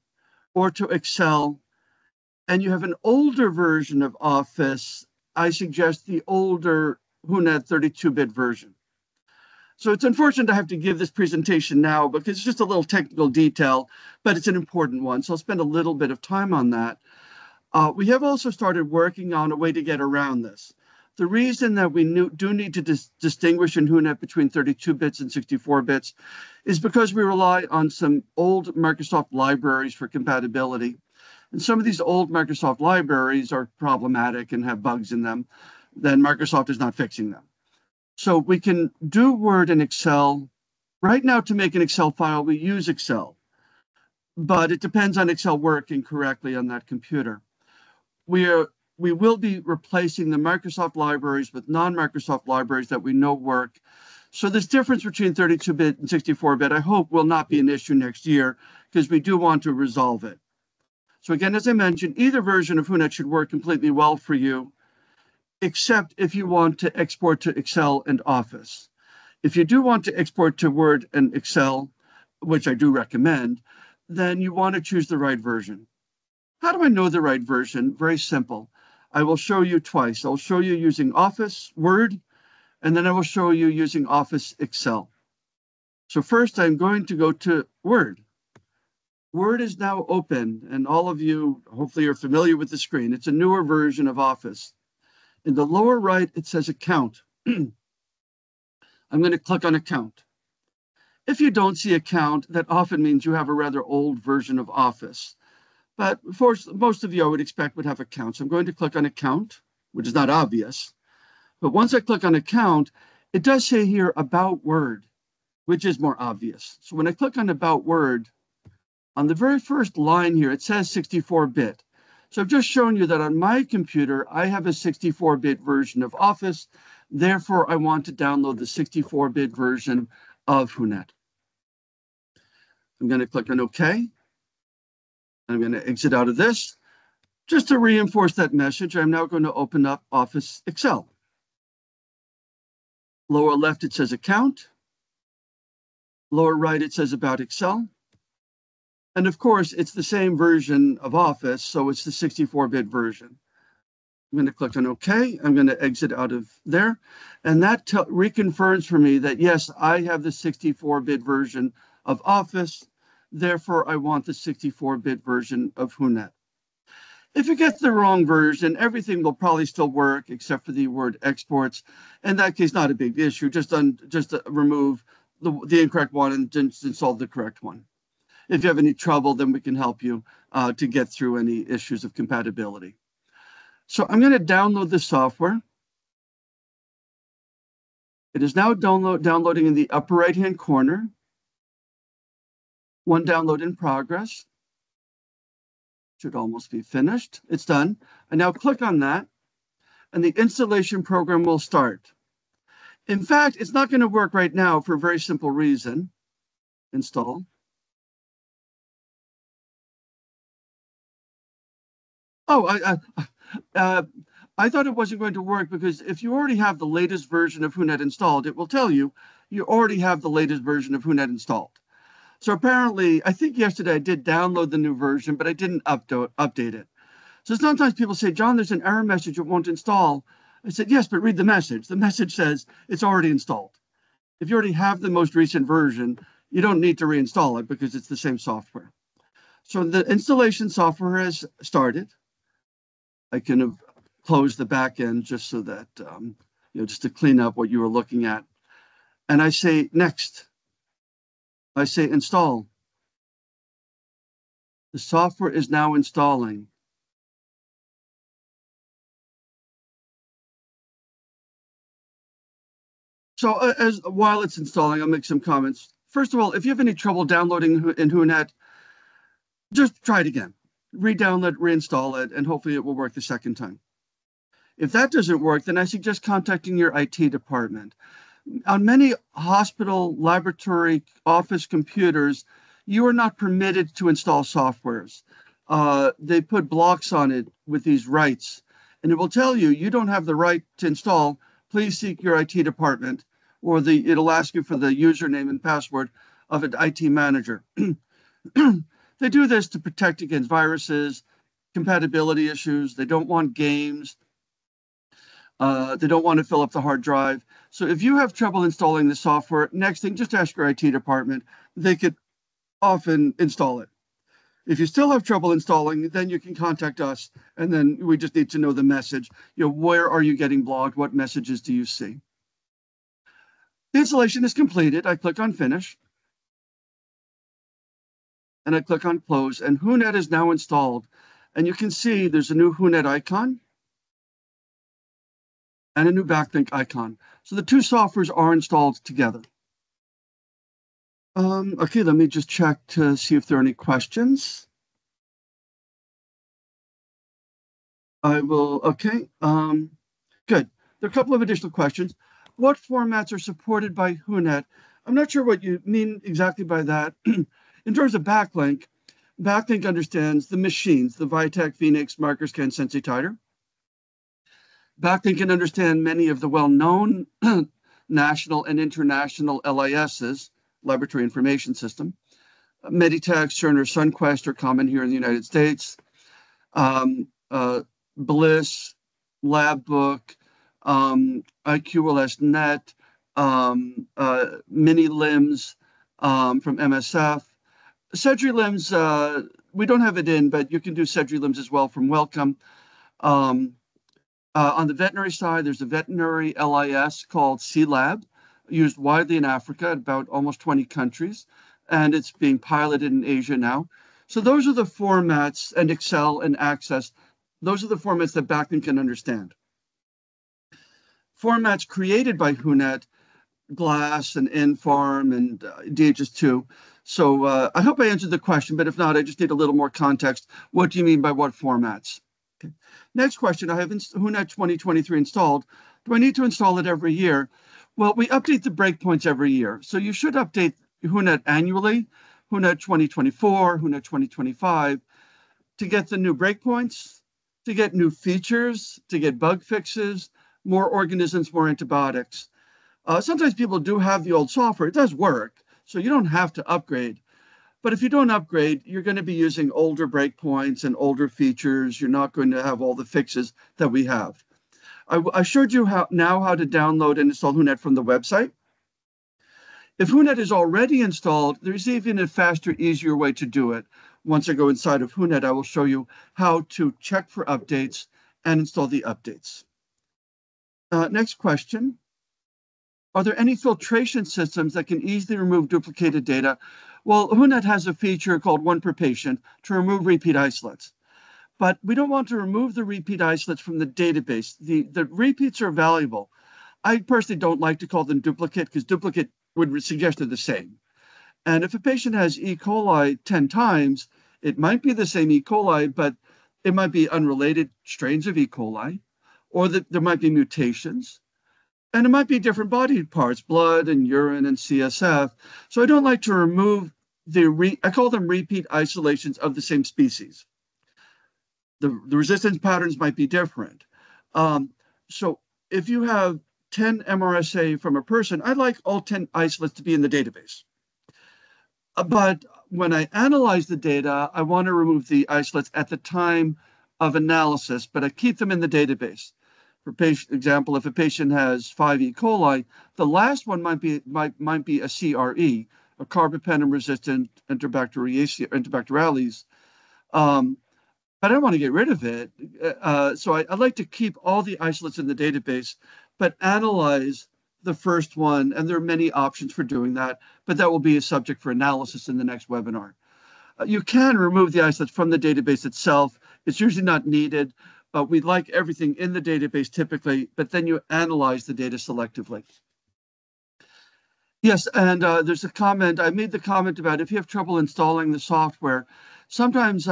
or to Excel, and you have an older version of Office, I suggest the older WHONET 32-bit version. So it's unfortunate I have to give this presentation now because it's just a little technical detail, but it's an important one. So I'll spend a little bit of time on that. We have also started working on a way to get around this. The reason that we do need to distinguish in WHONET between 32 bits and 64 bits is because we rely on some old Microsoft libraries for compatibility. And some of these old Microsoft libraries are problematic and have bugs in them. Then Microsoft is not fixing them. So we can do Word and Excel. Right now, to make an Excel file, we use Excel. But it depends on Excel working correctly on that computer. We will be replacing the Microsoft libraries with non-Microsoft libraries that we know work. So this difference between 32-bit and 64-bit, I hope, will not be an issue next year because we do want to resolve it. So again, as I mentioned, either version of WHONET should work completely well for you, except if you want to export to Excel and Office. If you do want to export to Word and Excel, which I do recommend, then you want to choose the right version. How do I know the right version? Very simple. I will show you twice. I'll show you using Office, Word, and then I will show you using Office Excel. So first, I'm going to go to Word. Word is now open, and all of you hopefully are familiar with the screen. It's a newer version of Office. In the lower right, it says Account. I'm going to click on Account. If you don't see Account, that often means you have a rather old version of Office. But for most of you, I would expect would have Account. So I'm going to click on Account. which is not obvious. But once I click on account, it does say here about Word, which is more obvious. So when I click on about Word, on the very first line here, it says 64-bit. So I've just shown you that on my computer, I have a 64-bit version of Office. Therefore, I want to download the 64-bit version of WHONET. I'm going to click on OK. I'm going to exit out of this. Just to reinforce that message, I'm now going to open up Office Excel. Lower left, it says Account. Lower right, it says About Excel. And of course, it's the same version of Office, so it's the 64-bit version. I'm going to click on OK. I'm going to exit out of there. And that reconfirms for me that, yes, I have the 64-bit version of Office. Therefore, I want the 64-bit version of WHONET. If you get the wrong version, everything will probably still work except for the word exports. In that case, not a big issue. Just remove the incorrect one and just install the correct one. If you have any trouble, then we can help you to get through any issues of compatibility. So I'm going to download the software. It is now downloading in the upper right-hand corner. One download in progress. Should almost be finished. It's done. I now click on that, and the installation program will start. In fact, it's not going to work right now for a very simple reason. Install. Oh, I thought it wasn't going to work because if you already have the latest version of WHONET installed, it will tell you you already have the latest version of WHONET installed. So apparently, I think yesterday I did download the new version, but I didn't update it. So sometimes people say, John, there's an error message it won't install. I said, yes, but read the message. The message says it's already installed. If you already have the most recent version, you don't need to reinstall it because it's the same software. So the installation software has started. I can have closed the back end just so that, just to clean up what you were looking at. And I say next. I say install. The software is now installing. So while it's installing, I'll make some comments. First of all, if you have any trouble downloading in WHONET, just try it again. Re-download, reinstall it, and hopefully it will work the second time. If that doesn't work, then I suggest contacting your IT department. On many hospital, laboratory, office computers, you are not permitted to install softwares. They put blocks on it with these rights, and it will tell you, you don't have the right to install. Please seek your IT department, or it'll ask you for the username and password of an IT manager. They do this to protect against viruses, compatibility issues. They don't want games. They don't want to fill up the hard drive. So if you have trouble installing the software, next thing, just ask your IT department. They could often install it. If you still have trouble installing, then you can contact us, and then we just need to know the message. Where are you getting blocked? What messages do you see? The installation is completed. I click on Finish, and I click on Close, and WHONET is now installed. And you can see there's a new WHONET icon and a new backlink icon. So the two softwares are installed together. Okay, let me just check to see if there are any questions. Okay, good. There are a couple of additional questions. What formats are supported by WHONET? I'm not sure what you mean exactly by that. In terms of backlink understands the machines, the Vitek, Phoenix, MarkerScan, SensiTiter. Backlink can understand many of the well-known national and international LISs, Laboratory Information System. Meditech, Cerner, SunQuest are common here in the United States. Bliss, LabBook, IQLS.net, Mini-LIMS from MSF. SedriLIMS, we don't have it in, but you can do SedriLIMS as well from Wellcome. On the veterinary side, there's a veterinary LIS called CLab, used widely in Africa at about almost 20 countries, and it's being piloted in Asia now. So those are the formats, and Excel and Access, those are the formats that Backlink can understand. formats created by WHONET, GLASS and InFarm and DHIS2. So I hope I answered the question, but if not, I just need a little more context. What do you mean by what formats? Okay. Next question, I have WHONET 2023 installed. Do I need to install it every year? Well, we update the breakpoints every year. So you should update WHONET annually, WHONET 2024, WHONET 2025, to get the new breakpoints, to get new features, to get bug fixes, more organisms, more antibiotics. Sometimes people do have the old software. It does work, so you don't have to upgrade. But if you don't upgrade, you're going to be using older breakpoints and older features. You're not going to have all the fixes that we have. I showed you how to download and install WHONET from the website. If WHONET is already installed, there's even a faster, easier way to do it. Once I go inside of WHONET, I will show you how to check for updates and install the updates. Next question. Are there any filtration systems that can easily remove duplicated data? Well, WHONET has a feature called one per patient to remove repeat isolates. But we don't want to remove the repeat isolates from the database. The repeats are valuable. I personally don't like to call them duplicate because duplicate would suggest they're the same. And if a patient has E. coli 10 times, it might be the same E. coli, but it might be unrelated strains of E. coli, or that there might be mutations. And it might be different body parts, blood and urine and CSF. So I don't like to remove I call them repeat isolations of the same species. The resistance patterns might be different. So if you have 10 MRSA from a person, I'd like all 10 isolates to be in the database. But when I analyze the data, I want to remove the isolates at the time of analysis, but I keep them in the database. For example, if a patient has 5 E. coli, the last one might be a CRE, a carbapenem-resistant Enterobacteriales. But I don't want to get rid of it. So I like to keep all the isolates in the database, but analyze the first one. And there are many options for doing that, but that will be a subject for analysis in the next webinar. You can remove the isolates from the database itself. It's usually not needed. We'd like everything in the database typically, but then you analyze the data selectively. Yes, and there's a comment. I made the comment about if you have trouble installing the software, sometimes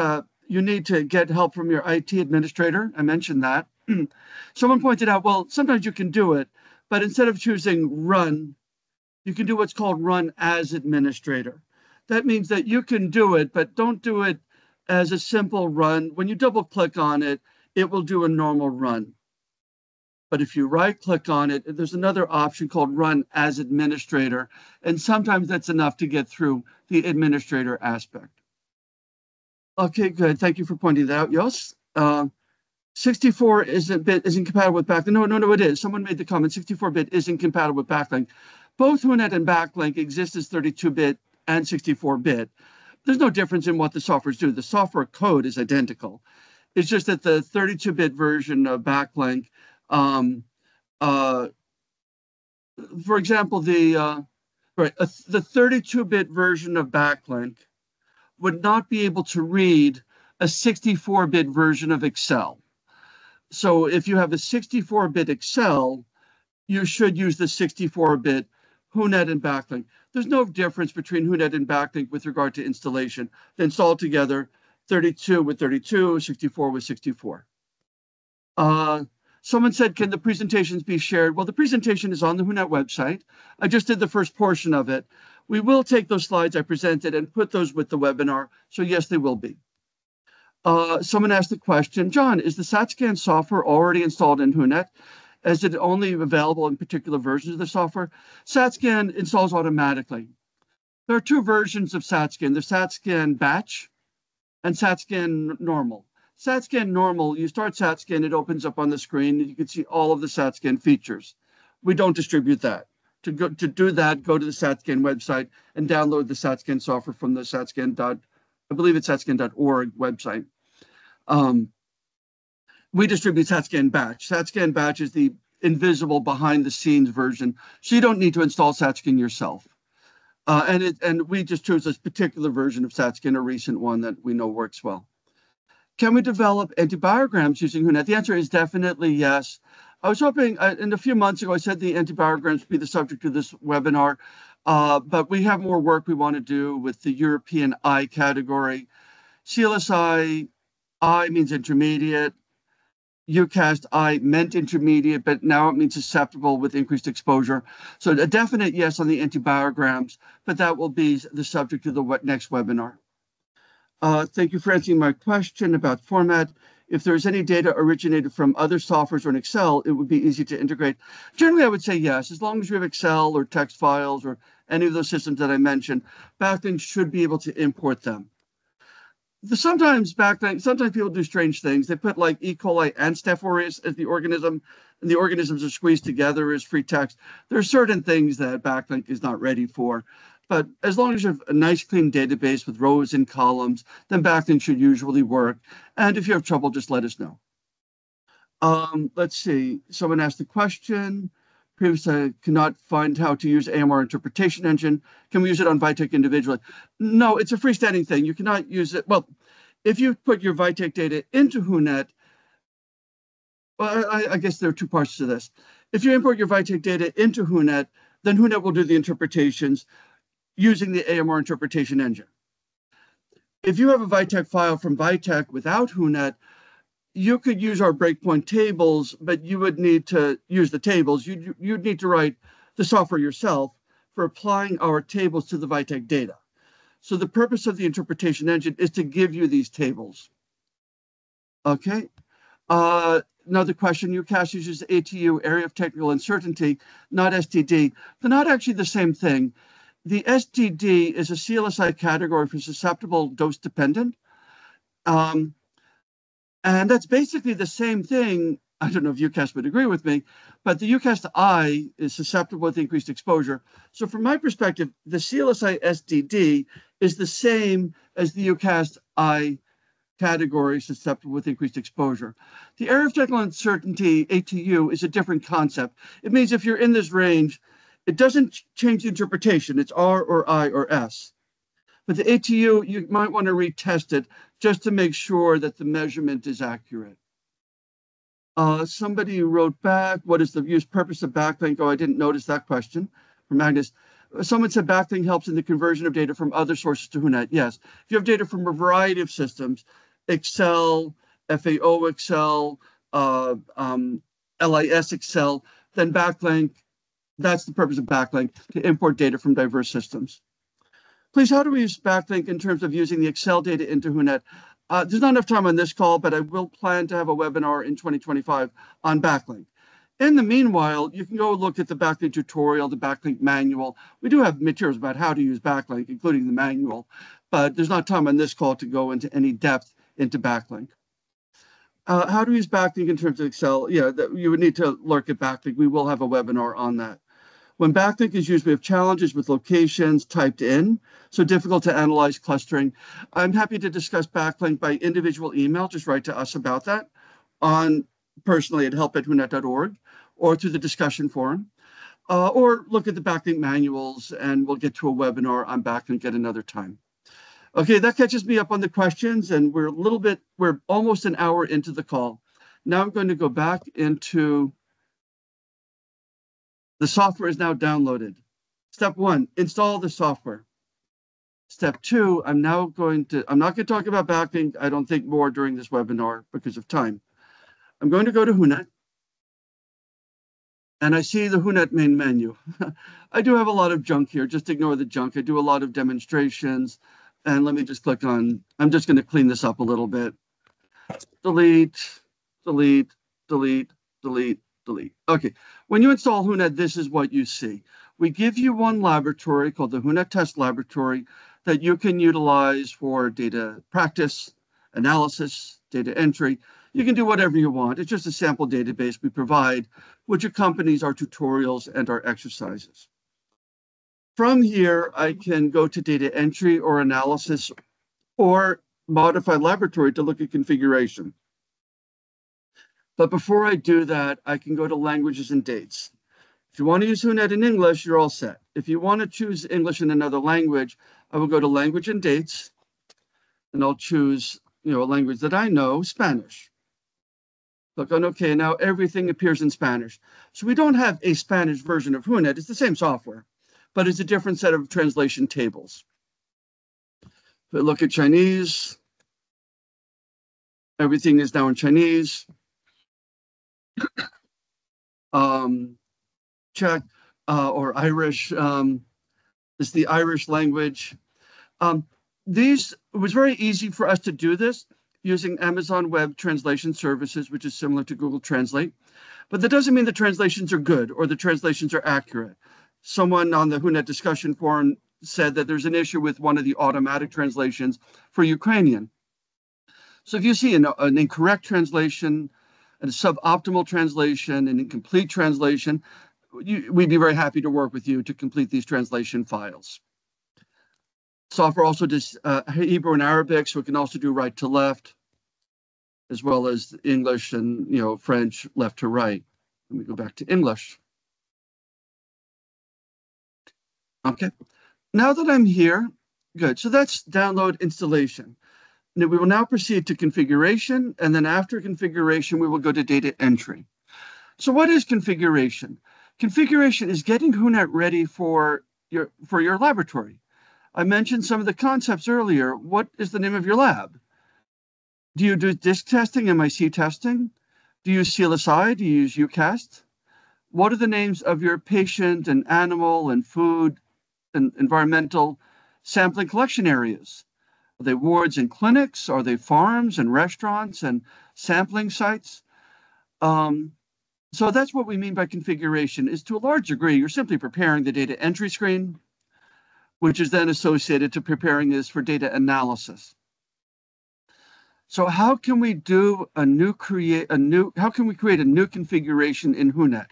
you need to get help from your IT administrator. I mentioned that. Someone pointed out, well, sometimes you can do it, but instead of choosing run, you can do what's called run as administrator. That means that you can do it, but don't do it as a simple run. When you double click on it, it will do a normal run. But if you right click on it, there's another option called run as administrator. And sometimes that's enough to get through the administrator aspect. Okay, good. Thank you for pointing that out, Jos. 64 isn't compatible with backlink. No, it is. Someone made the comment 64-bit isn't compatible with backlink. Both WHONET and backlink exist as 32-bit and 64-bit. There's no difference in what the softwares do. The software code is identical. It's just that the 32-bit version of backlink, for example, the 32-bit version of backlink would not be able to read a 64-bit version of Excel. So if you have a 64-bit Excel, you should use the 64-bit WHONET and backlink. There's no difference between WHONET and backlink with regard to installation. They install together 32 with 32, 64 with 64. Someone said, can the presentations be shared? Well, the presentation is on the WHONET website. I just did the first portion of it. We will take those slides I presented and put those with the webinar. So yes, they will be. Someone asked the question, John, is the SATscan software already installed in WHONET? Is it only available in particular versions of the software? SATscan installs automatically. There are two versions of SATscan, the SATscan batch and SATscan normal. SATscan normal, you start SATscan, it opens up on the screen, and you can see all of the SATscan features. We don't distribute that. To do that, go to the SATscan website and download the SATscan software from the I believe it's satscan.org website. We distribute SATscan batch. SATscan batch is the invisible behind the scenes version, so you don't need to install SATscan yourself. And we just choose this particular version of SATscan, a recent one that we know works well. Can we develop antibiograms using WHONET? The answer is definitely yes. I was hoping, in a few months ago, I said the antibiograms would be the subject of this webinar, but we have more work we want to do with the European I category. CLSI, I means intermediate. UCAST, I meant intermediate, but now it means susceptible with increased exposure. So a definite yes on the antibiograms, but that will be the subject of the next webinar. Thank you for answering my question about format. If there's any data originated from other softwares or in Excel, it would be easy to integrate. Generally, I would say yes. As long as you have Excel or text files or any of those systems that I mentioned, backlinks should be able to import them. Sometimes people do strange things. They put like E. coli and Staph aureus as the organism, and the organisms are squeezed together as free text. There are certain things that backlink is not ready for. But as long as you have a nice clean database with rows and columns, then backlink should usually work. And if you have trouble, just let us know. Let's see. Someone asked the question. Previously, I cannot find how to use AMR interpretation engine. Can we use it on Vitek individually? No, it's a freestanding thing. You cannot use it. Well, if you put your Vitek data into WHONET, well, I guess there are two parts to this. If you import your Vitek data into WHONET, then WHONET will do the interpretations using the AMR interpretation engine. If you have a Vitek file from Vitek without WHONET, you could use our breakpoint tables, but you would need to use the tables. You'd need to write the software yourself for applying our tables to the Vitek data. So the purpose of the interpretation engine is to give you these tables. Okay. Another question, UCAS uses ATU, area of technical uncertainty, not STD. They're not actually the same thing. The STD is a CLSI category for susceptible dose dependent. And that's basically the same thing. I don't know if UCAS would agree with me, but the UCAS I is susceptible with increased exposure. So from my perspective, the CLSI SDD is the same as the UCAS I category susceptible with increased exposure. The area of technical uncertainty, ATU, is a different concept. It means if you're in this range, it doesn't change the interpretation. It's R or I or S. But the ATU, you might want to retest it just to make sure that the measurement is accurate. Somebody wrote back, what is the use purpose of backlink? Oh, I didn't notice that question from Agnes. Someone said backlink helps in the conversion of data from other sources to WHONET. Yes, if you have data from a variety of systems, Excel, FAO Excel, LIS Excel, then backlink, that's the purpose of backlink, to import data from diverse systems. Please, how do we use backlink in terms of using the Excel data into WHONET? There's not enough time on this call, but I will plan to have a webinar in 2025 on backlink. In the meanwhile, you can go look at the backlink tutorial, the backlink manual. We do have materials about how to use backlink, including the manual, but there's not time on this call to go into any depth into backlink. How to use backlink in terms of Excel? Yeah, you would need to look at backlink. We will have a webinar on that. When backlink is used, we have challenges with locations typed in, so difficult to analyze clustering. I'm happy to discuss backlink by individual email. Just write to us about that personally at help@whonet.org or through the discussion forum, or look at the backlink manuals, and we'll get to a webinar on backlink at another time. Okay, that catches me up on the questions, and we're almost an hour into the call. Now I'm going to go back into the software is now downloaded. Step 1, install the software. Step 2, I'm not going to talk about backlink, I don't think, more during this webinar because of time. I'm going to go to WHONET, and I see the WHONET main menu. I do have a lot of junk here, just ignore the junk. I do a lot of demonstrations, and let me just click on, I'm just gonna clean this up a little bit. Delete, delete, delete, delete, delete. Okay, when you install WHONET, this is what you see. We give you one laboratory called the WHONET Test Laboratory that you can utilize for data practice, analysis, data entry. You can do whatever you want. It's just a sample database we provide, which accompanies our tutorials and our exercises. From here, I can go to data entry or analysis or modify laboratory to look at configuration. But before I do that, I can go to languages and dates. If you want to use WHONET in English, you're all set. If you want to choose English in another language, I will go to language and dates, and I'll choose a language that I know, Spanish. Click on OK, and now everything appears in Spanish. So we don't have a Spanish version of WHONET. It's the same software, but it's a different set of translation tables. If we look at Chinese, everything is now in Chinese. Czech or Irish is the Irish language. It was very easy for us to do this using Amazon Web Translation Services, which is similar to Google Translate. But that doesn't mean the translations are good or the translations are accurate. Someone on the WHONET discussion forum said that there's an issue with one of the automatic translations for Ukrainian. So if you see an incorrect translation, a suboptimal translation, an incomplete translation, we'd be very happy to work with you to complete these translation files. Software also does Hebrew and Arabic, so it can also do right to left, as well as English and French left to right. Let me go back to English. Okay, now that I'm here, good. So that's download installation. Now we will now proceed to configuration, and then after configuration, we will go to data entry. So what is configuration? Configuration is getting WHONET ready for your laboratory. I mentioned some of the concepts earlier. What is the name of your lab? Do you do disk testing, MIC testing? Do you use CLSI? Do you use UCAST? What are the names of your patient and animal and food and environmental sampling collection areas? Are they wards and clinics? Are they farms and restaurants and sampling sites? So that's what we mean by configuration, is to a large degree, you're simply preparing the data entry screen, which is then associated to preparing this for data analysis. So how can we create a new configuration in WHONET?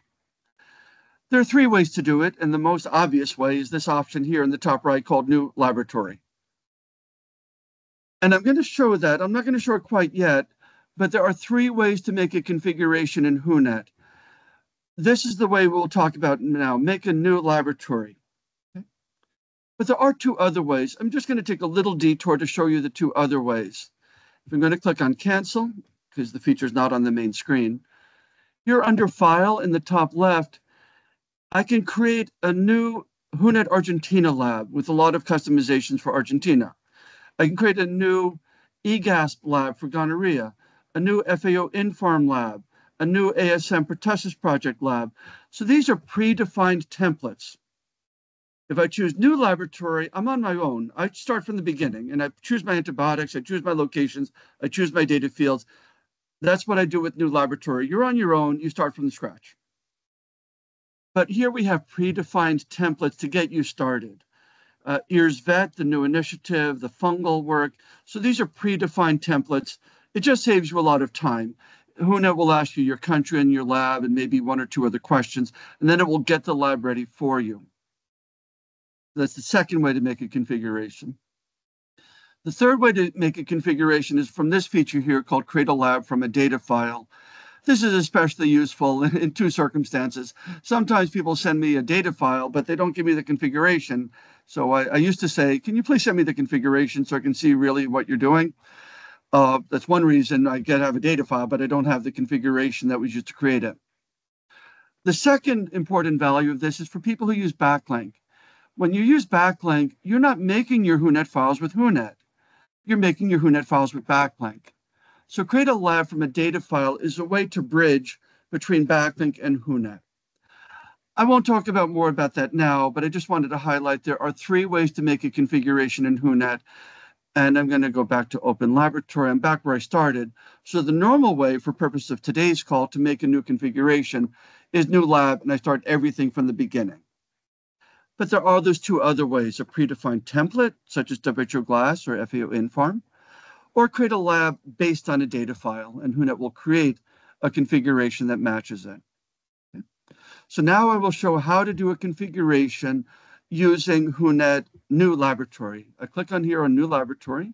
There are three ways to do it, and the most obvious way is this option here in the top right called New Laboratory. And I'm going to show that. I'm not going to show it quite yet, but there are three ways to make a configuration in WHONET. This is the way we'll talk about now, make a new laboratory. Okay? But there are two other ways. I'm just going to take a little detour to show you the two other ways. If I'm going to click on cancel, because the feature is not on the main screen, here under file in the top left, I can create a new WHONET Argentina lab with a lot of customizations for Argentina. I can create a new eGasp lab for gonorrhea, a new FAO Infarm lab, a new ASM Pertussis Project lab. So these are predefined templates. If I choose new laboratory, I'm on my own. I start from the beginning and I choose my antibiotics, I choose my locations, I choose my data fields. That's what I do with new laboratory. You're on your own, you start from the scratch. But here we have predefined templates to get you started. EARS Vet, the new initiative, the fungal work. So these are predefined templates. It just saves you a lot of time. WHONET will ask you your country and your lab and maybe one or two other questions, and then it will get the lab ready for you. That's the second way to make a configuration. The third way to make a configuration is from this feature here called Create a Lab from a Data File. This is especially useful in two circumstances. Sometimes people send me a data file, but they don't give me the configuration. So I used to say, can you please send me the configuration so I can see really what you're doing? That's one reason I have a data file, but I don't have the configuration that was used to create it. The second important value of this is for people who use backlink. When you use backlink, you're not making your WHONET files with WHONET. You're making your WHONET files with backlink. So Create a Lab from a data file is a way to bridge between backlink and WHONET. I won't talk about more about that now, but I just wanted to highlight there are three ways to make a configuration in WHONET. And I'm going to go back to Open Laboratory. I'm back where I started. So the normal way for purpose of today's call to make a new configuration is New Lab, and I start everything from the beginning. But there are those two other ways, a predefined template, such as WHO GLASS or FAO Infarm, or create a lab based on a data file, and WHONET will create a configuration that matches it. Okay. So now I will show how to do a configuration using WHONET New Laboratory. I click on here on New Laboratory.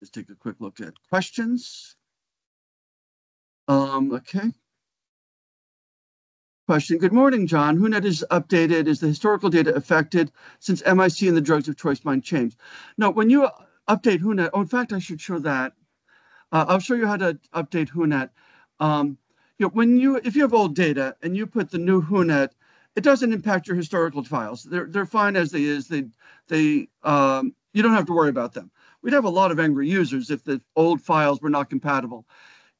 Let's take a quick look at questions. Okay. Question. Good morning, John. WHONET is updated. Is the historical data affected since MIC and the drugs of choice might change? No, when you update WHONET, oh, in fact, I should show that. I'll show you how to update WHONET. If you have old data and you put the new WHONET, it doesn't impact your historical files. They're fine as they is. You don't have to worry about them. We'd have a lot of angry users if the old files were not compatible.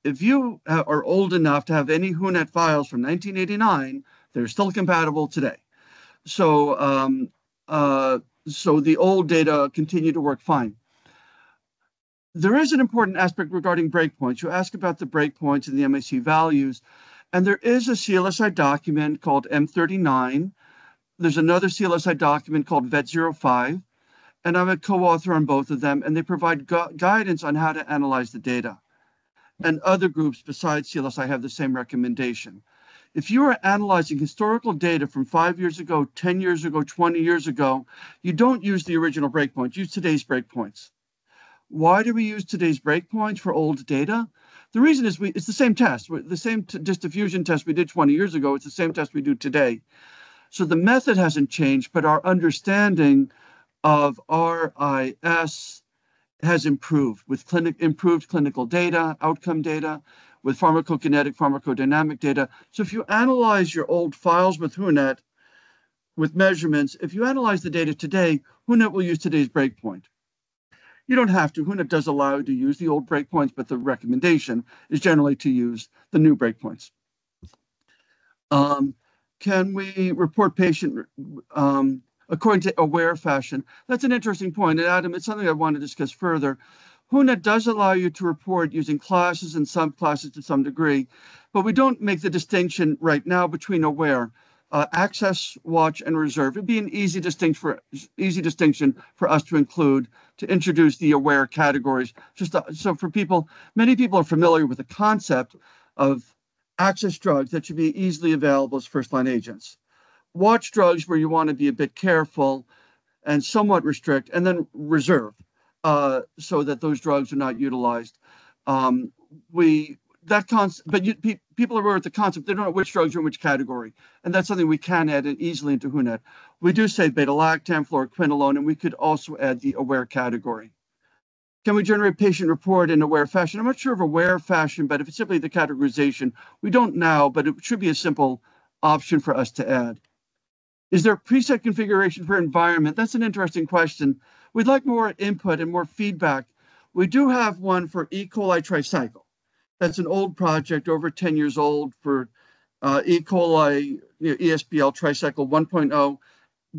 If you are old enough to have any WHONET files from 1989, they're still compatible today. So the old data continue to work fine. There is an important aspect regarding breakpoints. You ask about the breakpoints and the MAC values, and there is a CLSI document called M39. There's another CLSI document called VET05, and I'm a co-author on both of them, and they provide guidance on how to analyze the data. And other groups besides CLSI have the same recommendation. If you are analyzing historical data from 5 years ago, 10 years ago, 20 years ago, you don't use the original breakpoints, use today's breakpoints. Why do we use today's breakpoints for old data? The reason is it's the same test, the same disk diffusion test we did 20 years ago. It's the same test we do today. So the method hasn't changed, but our understanding of RIS has improved with improved clinical data, outcome data, with pharmacokinetic, pharmacodynamic data. So if you analyze your old files with WHONET, with measurements, if you analyze the data today, WHONET will use today's breakpoint. You don't have to. WHONET does allow you to use the old breakpoints, but the recommendation is generally to use the new breakpoints. Can we report patient according to aware fashion? That's an interesting point. And Adam, it's something I want to discuss further. WHONET does allow you to report using classes and subclasses to some degree, but we don't make the distinction right now between aware. Access, watch, and reserve. It'd be an easy distinction for us to include, to introduce the aware categories. So for people, many people are familiar with the concept of access drugs that should be easily available as first-line agents. Watch drugs where you want to be a bit careful and somewhat restrict, and then reserve so that those drugs are not utilized. People are aware of the concept. They don't know which drugs are in which category. And that's something we can add easily into WHONET. We do say beta-lactam, fluoroquinolone, and we could also add the aware category. Can we generate patient report in aware fashion? I'm not sure of aware fashion, but if it's simply the categorization, we don't now, but it should be a simple option for us to add. Is there a preset configuration for environment? That's an interesting question. We'd like more input and more feedback. We do have one for E. coli tricycle. That's an old project, over 10 years old, for E. coli, ESBL tricycle 1.0.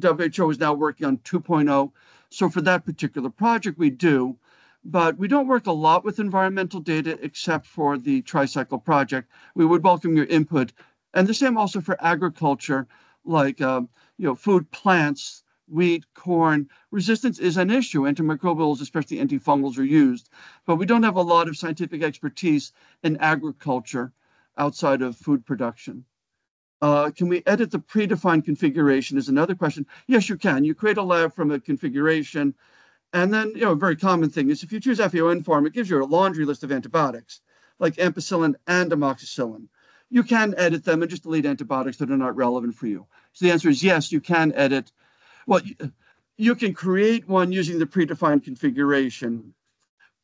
WHO is now working on 2.0. So for that particular project, we do. But we don't work a lot with environmental data except for the tricycle project. We would welcome your input. And the same also for agriculture, like food plants, wheat, corn. Resistance is an issue. Antimicrobials, especially antifungals, are used. But we don't have a lot of scientific expertise in agriculture outside of food production. Can we edit the predefined configuration is another question. Yes, you can. You create a lab from a configuration. And then, a very common thing is if you choose FEON-Pharm, it gives you a laundry list of antibiotics, like ampicillin and amoxicillin. You can edit them and just delete antibiotics that are not relevant for you. So the answer is yes, you can edit. Well, you can create one using the predefined configuration.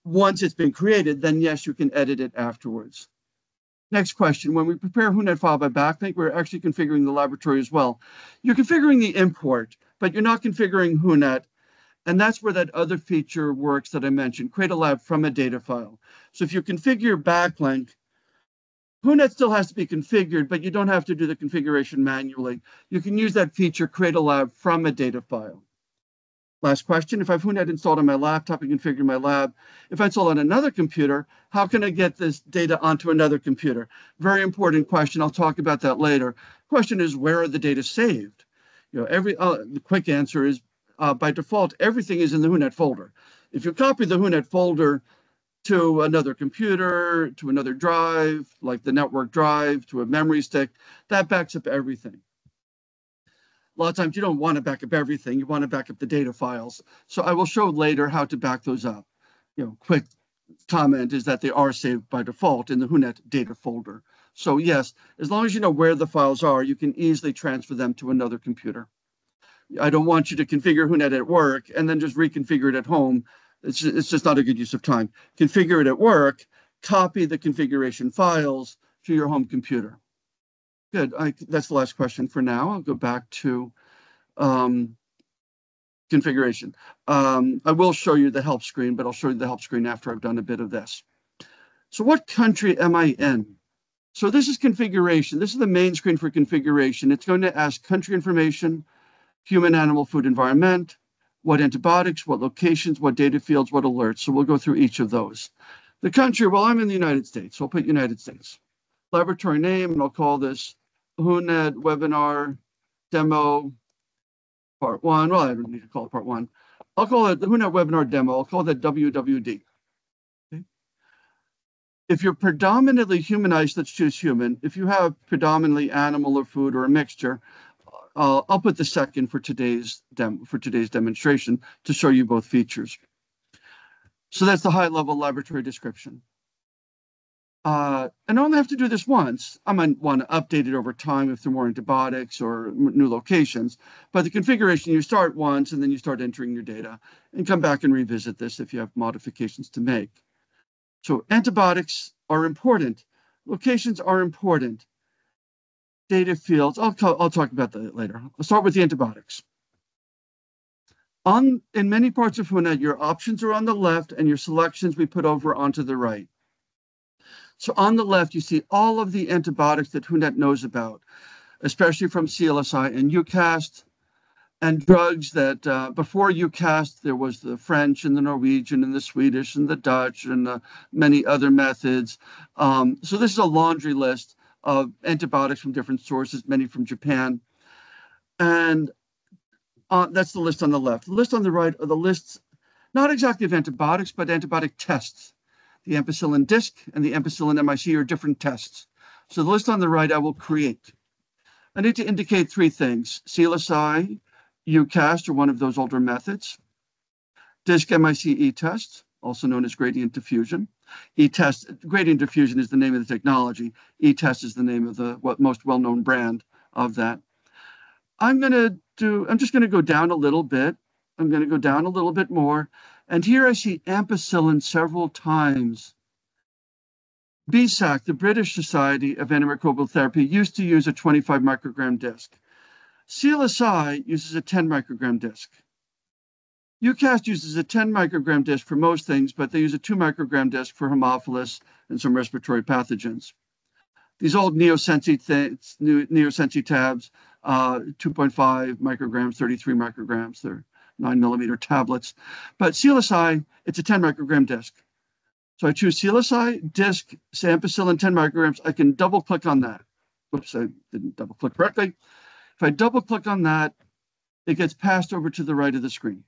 Once it's been created, then yes, you can edit it afterwards. Next question. When we prepare WHONET file by backlink, we're actually configuring the laboratory as well. You're configuring the import, but you're not configuring WHONET. And that's where that other feature works that I mentioned, create a lab from a data file. So if you configure backlink, WHONET still has to be configured, but you don't have to do the configuration manually. You can use that feature, create a lab from a data file. Last question, if I have WHONET installed on my laptop and configured my lab, if I install on another computer, how can I get this data onto another computer? Very important question. I'll talk about that later. Question is, where are the data saved? The quick answer is, by default, everything is in the WHONET folder. If you copy the WHONET folder to another computer, to another drive, like the network drive, to a memory stick, that backs up everything. A lot of times you don't want to back up everything, you want to back up the data files. So I will show later how to back those up. Quick comment is that they are saved by default in the WHONET data folder. So yes, as long as you know where the files are, you can easily transfer them to another computer. I don't want you to configure WHONET at work and then just reconfigure it at home. It's just not a good use of time. Configure it at work, copy the configuration files to your home computer. Good, that's the last question for now. I'll go back to configuration. I will show you the help screen, but I'll show you the help screen after I've done a bit of this. So what country am I in? So this is configuration. This is the main screen for configuration. It's going to ask country information, human, animal, food, environment, what antibiotics, what locations, what data fields, what alerts. So we'll go through each of those. The country, well, I'm in the United States, so I'll put United States. Laboratory name, and I'll call this WHONET webinar demo part 1. Well, I don't need to call it part 1. I'll call it the WHONET webinar demo. I'll call that WWD. Okay. If you're predominantly humanized, let's choose human. If you have predominantly animal or food or a mixture, I'll put the second for today's demonstration to show you both features. So that's the high-level laboratory description. And I only have to do this once. I might want to update it over time if there are more antibiotics or new locations. But the configuration, you start once and then you start entering your data and come back and revisit this if you have modifications to make. So antibiotics are important. Locations are important. Data fields, I'll talk about that later. I'll start with the antibiotics. In many parts of WHONET, your options are on the left and your selections we put over onto the right. So on the left, you see all of the antibiotics that WHONET knows about, especially from CLSI and UCAST, and drugs that before UCAST, there was the French and the Norwegian and the Swedish and the Dutch and many other methods. So this is a laundry list of antibiotics from different sources, many from Japan. And that's the list on the left. The list on the right are the lists, not exactly of antibiotics, but antibiotic tests. The ampicillin disc and the ampicillin MIC are different tests. So the list on the right I will create. I need to indicate 3 things. CLSI, UCAST, or one of those older methods. Disc MIC test, also known as gradient diffusion. E-test, gradient diffusion is the name of the technology. E-test is the name of the most well-known brand of that. I'm just going to go down a little bit. I'm going to go down a little bit more. And here I see ampicillin several times. BSAC, the British Society of Antimicrobial Therapy, used to use a 25 microgram disc. CLSI uses a 10 microgram disc. UCAST uses a 10 microgram disc for most things, but they use a 2 microgram disc for Haemophilus and some respiratory pathogens. These old Neosensi tabs, 2.5 micrograms, 33 micrograms, they're 9mm tablets. But CLSI, it's a 10 microgram disc. So I choose CLSI, disc, ampicillin, 10 micrograms. I can double click on that. Whoops, I didn't double click correctly. If I double click on that, it gets passed over to the right of the screen.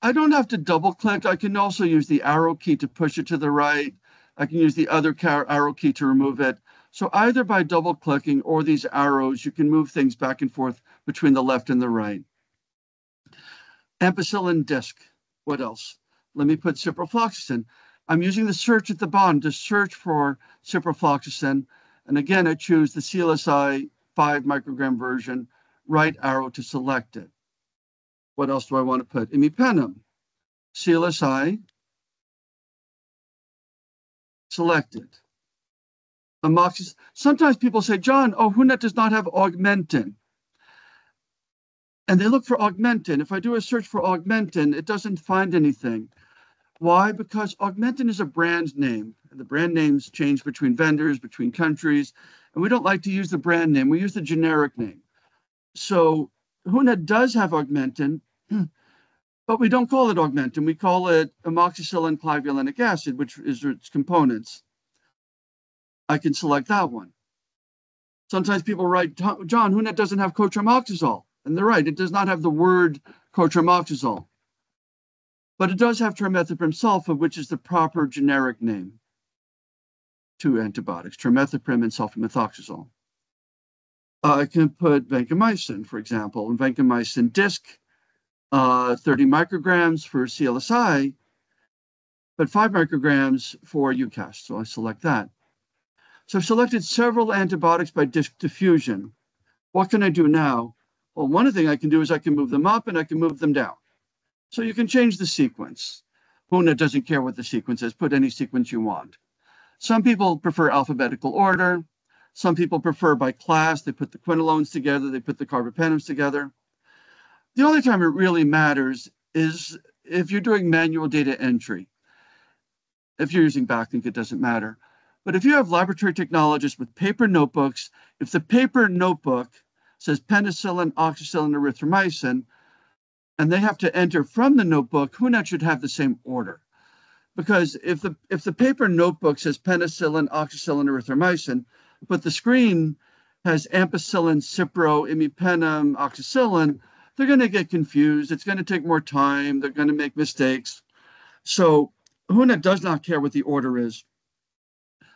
I don't have to double click. I can also use the arrow key to push it to the right. I can use the other arrow key to remove it. So either by double clicking or these arrows, you can move things back and forth between the left and the right. Ampicillin disc. What else? Let me put ciprofloxacin. I'm using the search at the bottom to search for ciprofloxacin. And again, I choose the CLSI 5 microgram version, right arrow to select it. What else do I want to put? Imipenem. CLSI, selected. Amoxicillin. Sometimes people say, John, WHONET does not have augmentin. And they look for augmentin. If I do a search for augmentin, it doesn't find anything. Why? Because augmentin is a brand name. The brand names change between vendors, between countries, and we don't like to use the brand name. We use the generic name. So WHONET does have augmentin, but we don't call it augmentin. We call it amoxicillin clavulanic acid, which is its components. I can select that one. Sometimes people write, John, WHONET doesn't have cotrimoxazole. And they're right, it does not have the word cotrimoxazole. But it does have trimethoprim sulfa, which is the proper generic name to antibiotics, trimethoprim and sulfamethoxazole. I can put vancomycin, for example, and vancomycin disc, 30 micrograms for CLSI, but 5 micrograms for UCAST. So I select that. So I've selected several antibiotics by disc diffusion. What can I do now? Well, one thing I can do is I can move them up and I can move them down. So you can change the sequence. WHONET doesn't care what the sequence is. Put any sequence you want. Some people prefer alphabetical order. Some people prefer by class. They put the quinolones together. They put the carbapenems together. The only time it really matters is if you're doing manual data entry. If you're using backlink, it doesn't matter. But if you have laboratory technologists with paper notebooks, if the paper notebook says penicillin, oxacillin, erythromycin, and they have to enter from the notebook, WHONET should have the same order. Because if the paper notebook says penicillin, oxacillin, erythromycin, but the screen has ampicillin, cipro, imipenem, oxacillin, they're going to get confused. It's going to take more time. They're going to make mistakes. So WHONET does not care what the order is,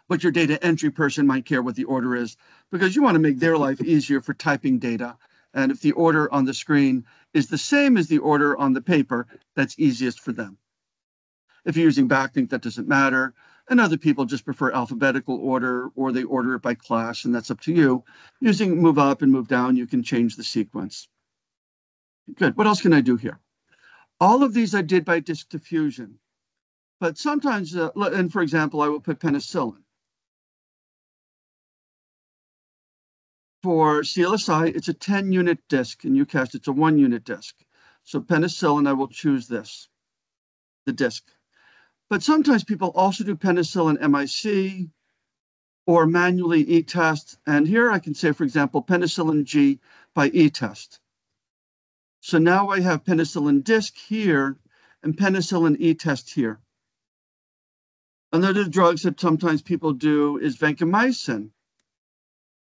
but your data entry person might care what the order is because you want to make their life easier for typing data. And if the order on the screen is the same as the order on the paper, that's easiest for them. If you're using backlink, that doesn't matter. And other people just prefer alphabetical order, or they order it by class, and that's up to you. Using move up and move down, you can change the sequence. Good. What else can I do here? All of these I did by disk diffusion. But sometimes, and for example, I will put penicillin. For CLSI, it's a 10-unit disk. In UCAST, it's a 1-unit disk. So penicillin, I will choose this, the disk. But sometimes people also do penicillin MIC or manually e-test. And here I can say, for example, penicillin G by e-test. So now I have penicillin disk here and penicillin e-test here. Another drugs that sometimes people do is vancomycin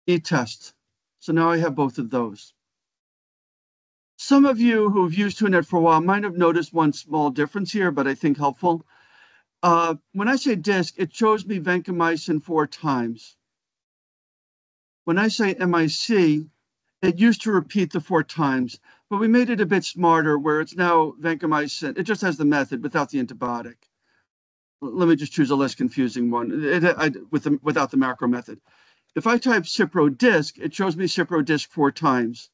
e-test. So now I have both of those. Some of you who've used WHONET for a while might have noticed one small difference here, but I think helpful. When I say disk, it shows me vancomycin 4 times. When I say MIC, it used to repeat the 4 times, but we made it a bit smarter where it's now vancomycin. It just has the method without the antibiotic. Let me just choose a less confusing one without the macro method. If I type Cipro disk, it shows me Cipro disk 4 times.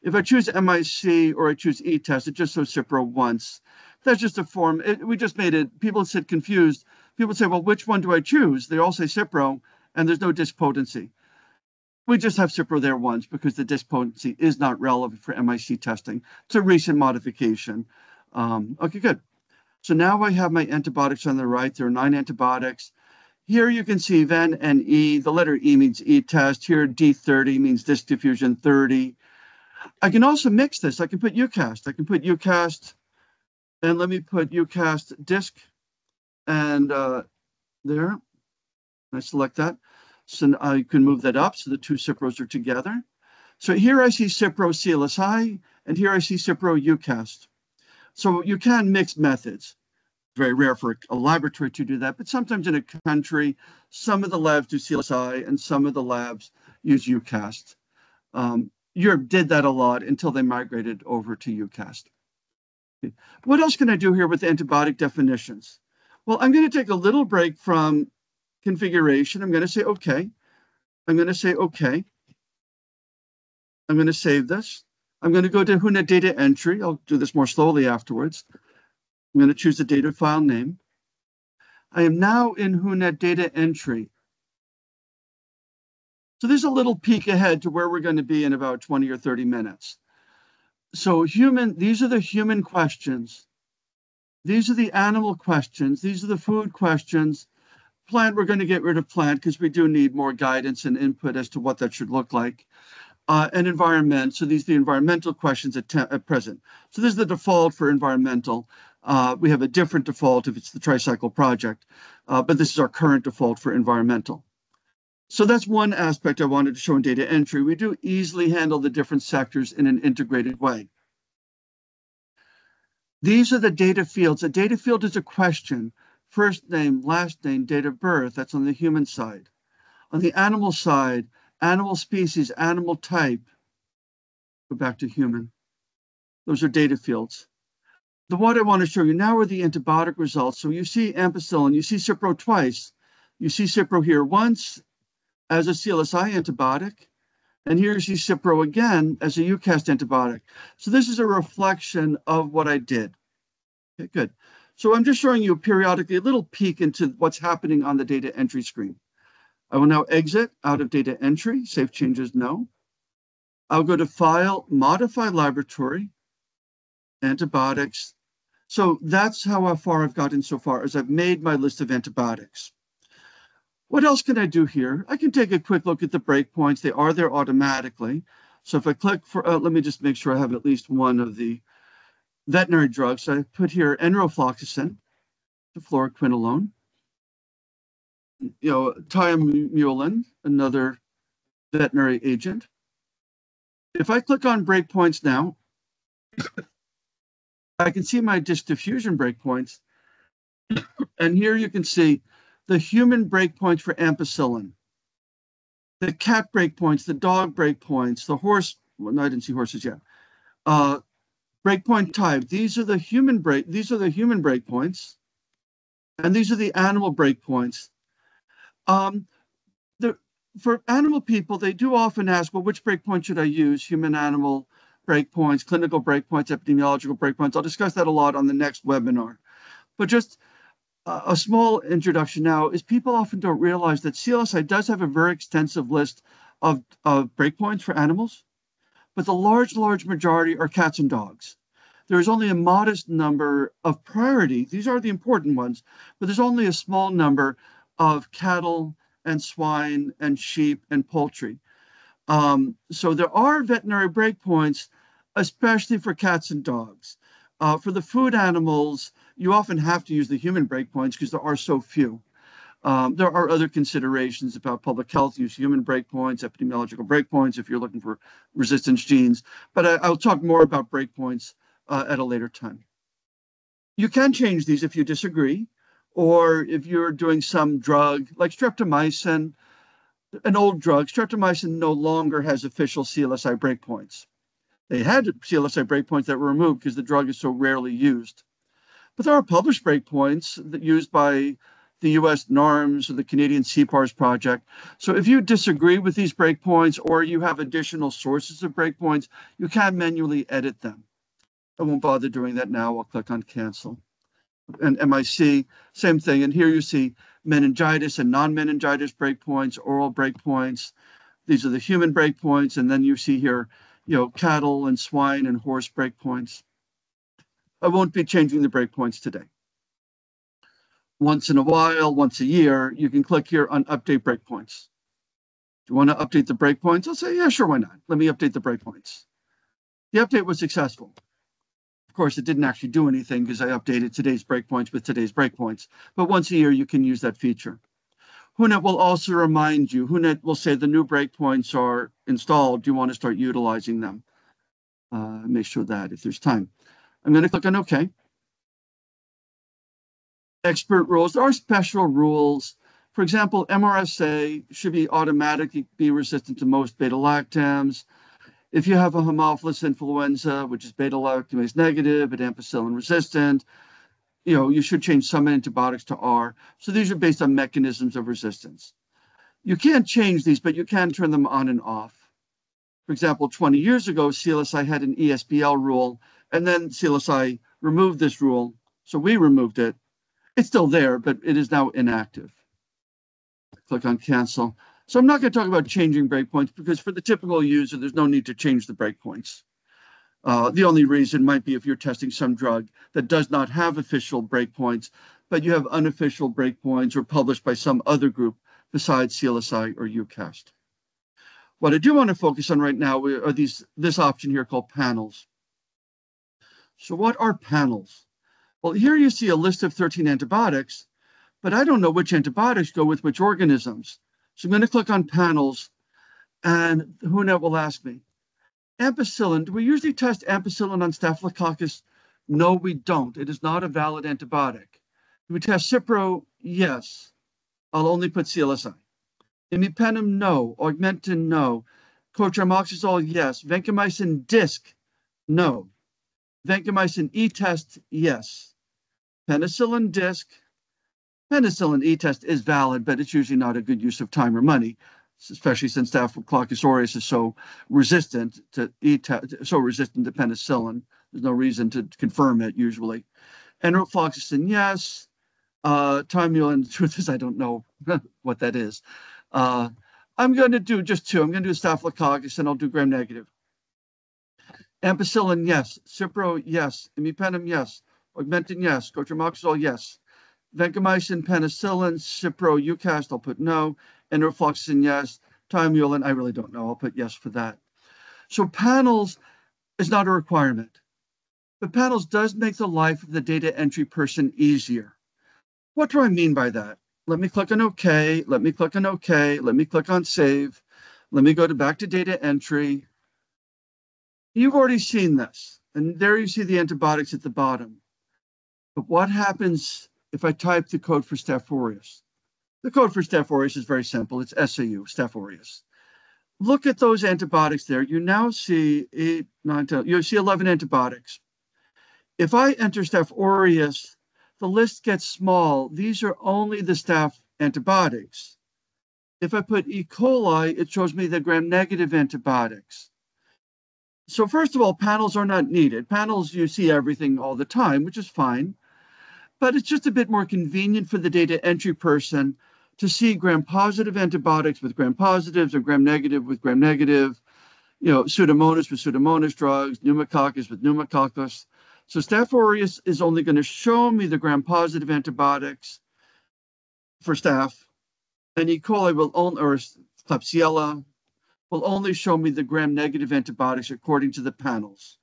If I choose MIC or I choose e-test, it just shows Cipro once. That's just a form. We just made it. People sit confused. People say, well, which one do I choose? They all say Cipro, and there's no disk potency. We just have Cipro there once because the disk potency is not relevant for MIC testing. It's a recent modification. Okay, good. So now I have my antibiotics on the right. There are 9 antibiotics. Here you can see Ven and E. The letter E means e-test. Here D30 means disk diffusion 30. I can also mix this. I can put UCAST. I can put UCAST, and let me put UCAST disk, and there. I select that. So I can move that up so the 2 Cipros are together. So here I see Cipro CLSI, and here I see Cipro UCAST. So you can mix methods. Very rare for a laboratory to do that, but sometimes in a country, some of the labs do CLSI and some of the labs use UCAST. Europe did that a lot until they migrated over to UCAST. Okay. What else can I do here with antibiotic definitions? Well, I'm going to take a little break from configuration. I'm going to say OK. I'm going to say OK. I'm going to save this. I'm going to go to WHONET data entry. I'll do this more slowly afterwards. I'm going to choose the data file name. I am now in WHONET data entry. So there's a little peek ahead to where we're going to be in about 20 or 30 minutes. So these are the human questions. These are the animal questions. These are the food questions. Plant, we're going to get rid of plant because we do need more guidance and input as to what that should look like. And environment, so these are the environmental questions at present. So this is the default for environmental. We have a different default if it's the tricycle project, but this is our current default for environmental. So that's one aspect I wanted to show in data entry. We do easily handle the different sectors in an integrated way. These are the data fields. A data field is a question, first name, last name, date of birth. That's on the human side. On the animal side, animal species, animal type. Go back to human. Those are data fields. The one I want to show you now are the antibiotic results. So you see ampicillin, you see Cipro twice. You see Cipro here once as a CLSI antibiotic, and here you see Cipro again as a UCAST antibiotic. So this is a reflection of what I did. Okay, good. So I'm just showing you periodically a little peek into what's happening on the data entry screen. I will now exit out of data entry, save changes, no. I'll go to File, Modify Laboratory, Antibiotics. So that's how far I've gotten so far, as I've made my list of antibiotics. What else can I do here? I can take a quick look at the breakpoints. They are there automatically. So if I click for, let me just make sure I have at least one of the veterinary drugs. So I put here enrofloxacin, the fluoroquinolone, thiamulin, another veterinary agent. If I click on breakpoints now, I can see my disc diffusion breakpoints. And here you can see the human breakpoints for ampicillin, the cat breakpoints, the dog breakpoints, the horse. Well, no, I didn't see horses yet. Breakpoint type. These are the human breakpoints, and these are the animal breakpoints. For animal people, they do often ask, well, which breakpoint should I use? Human animal breakpoints, clinical breakpoints, epidemiological breakpoints. I'll discuss that a lot on the next webinar. But just a small introduction now is people often don't realize that CLSI does have a very extensive list of breakpoints for animals, but the large majority are cats and dogs. There is only a modest number of priority. These are the important ones, but there's only a small number of cattle and swine and sheep and poultry. So there are veterinary breakpoints, especially for cats and dogs. For the food animals, you often have to use the human breakpoints because there are so few. There are other considerations about public health, use human breakpoints, epidemiological breakpoints if you're looking for resistance genes, but I'll talk more about breakpoints at a later time. You can change these if you disagree, or if you're doing some drug like streptomycin, an old drug. Streptomycin no longer has official CLSI breakpoints. They had CLSI breakpoints that were removed because the drug is so rarely used. But there are published breakpoints that used by the US NARMS or the Canadian CPARS project. So if you disagree with these breakpoints or you have additional sources of breakpoints, you can manually edit them. I won't bother doing that now. I'll click on cancel. And MIC, same thing. And here you see meningitis and non-meningitis breakpoints, oral breakpoints. These are the human breakpoints. And then you see here, cattle and swine and horse breakpoints. I won't be changing the breakpoints today. Once in a while, once a year, you can click here on update breakpoints. Do you want to update the breakpoints? I'll say, yeah, sure, why not? Let me update the breakpoints. The update was successful. Of course, it didn't actually do anything because I updated today's breakpoints with today's breakpoints. But once a year, you can use that feature. WHONET will also remind you. WHONET will say the new breakpoints are installed. Do you want to start utilizing them? Make sure that if there's time. I'm going to click on OK. Expert rules. There are special rules. For example, MRSA should be automatically be resistant to most beta-lactams. If you have a Haemophilus influenza, which is beta-lactamase negative but ampicillin resistant, you should change some antibiotics to R. So these are based on mechanisms of resistance. You can't change these, but you can turn them on and off. For example, 20 years ago, CLSI had an ESBL rule, and then CLSI removed this rule. So we removed it. It's still there, but it is now inactive. Click on cancel. So I'm not going to talk about changing breakpoints because for the typical user, there's no need to change the breakpoints. The only reason might be if you're testing some drug that does not have official breakpoints, but you have unofficial breakpoints or published by some other group besides CLSI or UCAST. What I do want to focus on right now are this option here called panels. So what are panels? Well, here you see a list of 13 antibiotics, but I don't know which antibiotics go with which organisms. So I'm going to click on panels, and WHONET will ask me, ampicillin, do we usually test ampicillin on Staphylococcus? No, we don't. It is not a valid antibiotic. Do we test Cipro? Yes. I'll only put CLSI. Imipenem, no. Augmentin, no. Cotrimoxazole, yes. Vancomycin disc, no. Vancomycin E-test, yes. Penicillin disc, penicillin E-test is valid, but it's usually not a good use of time or money, especially since Staphylococcus aureus is so resistant to penicillin. There's no reason to confirm it usually. Enrofloxacin, yes. Timulin, the truth is I don't know what that is. I'm going to do just two. I'm going to do Staphylococcus, and I'll do gram-negative. Ampicillin, yes. Cipro, yes. Imipenem, yes. Augmentin, yes. Cotrimoxazole, yes. Vancomycin, penicillin, Cipro, Ucast, I'll put no. Enrofloxacin, yes. Timulin, I really don't know. I'll put yes for that. So panels is not a requirement, but panels does make the life of the data entry person easier. What do I mean by that? Let me click on OK. Let me click on OK. Let me click on Save. Let me go back to data entry. You've already seen this, and there you see the antibiotics at the bottom. But what happens if I type the code for Staph aureus? The code for Staph aureus is very simple. It's SAU, Staph aureus. Look at those antibiotics there. You now see 8, 9, 10, you see 11 antibiotics. If I enter Staph aureus, the list gets small. These are only the staph antibiotics. If I put E. coli, it shows me the gram-negative antibiotics. So first of all, panels are not needed. Panels, you see everything all the time, which is fine. But it's just a bit more convenient for the data entry person to see gram-positive antibiotics with gram-positives or gram-negative with gram-negative, Pseudomonas with Pseudomonas drugs, pneumococcus with pneumococcus. So Staph aureus is only going to show me the gram-positive antibiotics for staph, and E. coli will only, or Klebsiella, will only show me the gram-negative antibiotics according to the panels.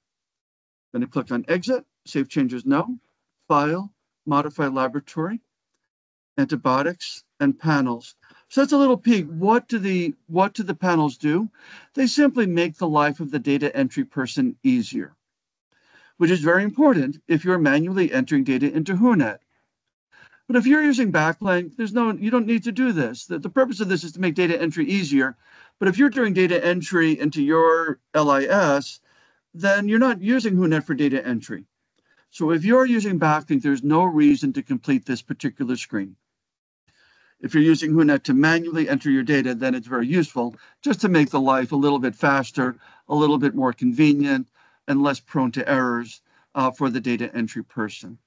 Then I click on Exit, Save Changes No, File, Modify Laboratory, Antibiotics, and Panels. So that's a little peek. What do the panels do? They simply make the life of the data entry person easier, which is very important if you're manually entering data into WHONET. But if you're using backlink, you don't need to do this. The purpose of this is to make data entry easier. But if you're doing data entry into your LIS, then you're not using WHONET for data entry. So if you're using backlink, there's no reason to complete this particular screen. If you're using WHONET to manually enter your data, then it's very useful just to make the life a little bit faster, a little bit more convenient, and less prone to errors for the data entry person.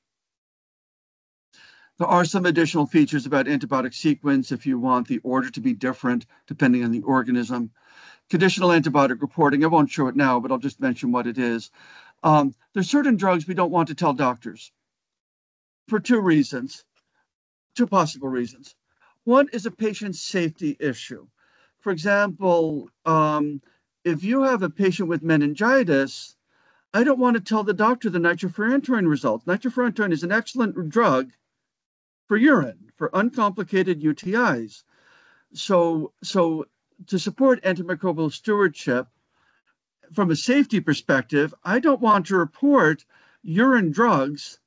There are some additional features about antibiotic sequence if you want the order to be different depending on the organism. Conditional antibiotic reporting, I won't show it now, but I'll just mention what it is. There's certain drugs we don't want to tell doctors for two possible reasons. One is a patient safety issue. For example, if you have a patient with meningitis, I don't want to tell the doctor the nitrofurantoin results. Nitrofurantoin is an excellent drug for urine, for uncomplicated UTIs. So to support antimicrobial stewardship, from a safety perspective, I don't want to report urine drugs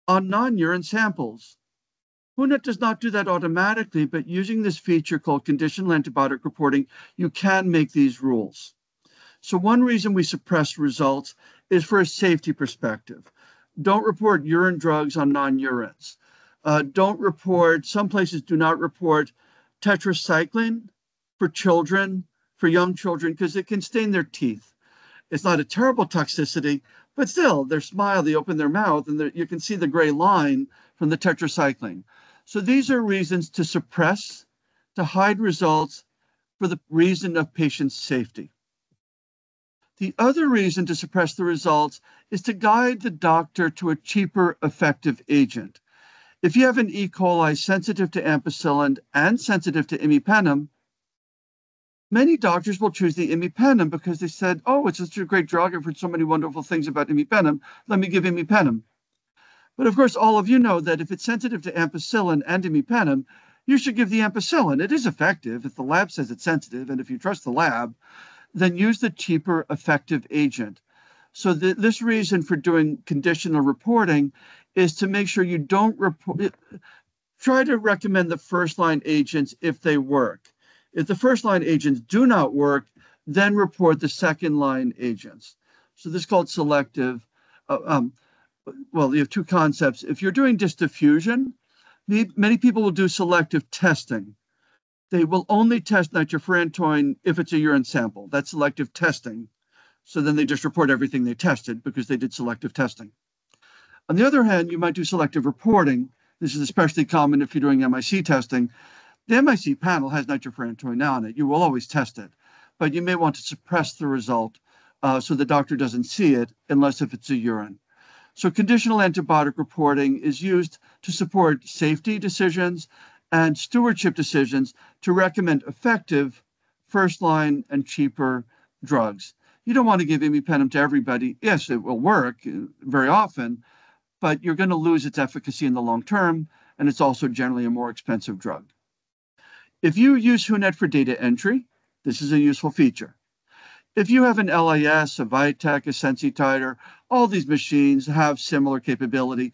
on non-urine samples. WHONET does not do that automatically, but using this feature called conditional antibiotic reporting, you can make these rules. So one reason we suppress results is for a safety perspective. Don't report urine drugs on non-urines. Some places do not report tetracycline for children, for young children, because it can stain their teeth. It's not a terrible toxicity, but still, they smile, they open their mouth, and you can see the gray line from the tetracycline. So these are reasons to suppress, to hide results for the reason of patient safety. The other reason to suppress the results is to guide the doctor to a cheaper, effective agent. If you have an E. coli sensitive to ampicillin and sensitive to imipenem, many doctors will choose the imipenem because they said, oh, it's such a great drug. I've heard so many wonderful things about imipenem. Let me give imipenem. But of course, all of you know that if it's sensitive to ampicillin and imipenem, you should give the ampicillin. It is effective if the lab says it's sensitive, and if you trust the lab, then use the cheaper, effective agent. So this reason for doing conditional reporting is to make sure you don't report. Try to recommend the first-line agents if they work. If the first-line agents do not work, then report the second-line agents. So this is called selective. Well, you have two concepts. If you're doing disk diffusion, many people will do selective testing. They will only test nitrofurantoin if it's a urine sample. That's selective testing. So then they just report everything they tested because they did selective testing. On the other hand, you might do selective reporting. This is especially common if you're doing MIC testing. The MIC panel has nitrofurantoin on it. You will always test it, but you may want to suppress the result so the doctor doesn't see it unless if it's a urine. So conditional antibiotic reporting is used to support safety decisions and stewardship decisions to recommend effective first-line and cheaper drugs. You don't want to give imipenem to everybody. Yes, it will work very often, but you're going to lose its efficacy in the long term, and it's also generally a more expensive drug. If you use WHONET for data entry, this is a useful feature. If you have an LIS, a Vitek, a Sensititer, all these machines have similar capability,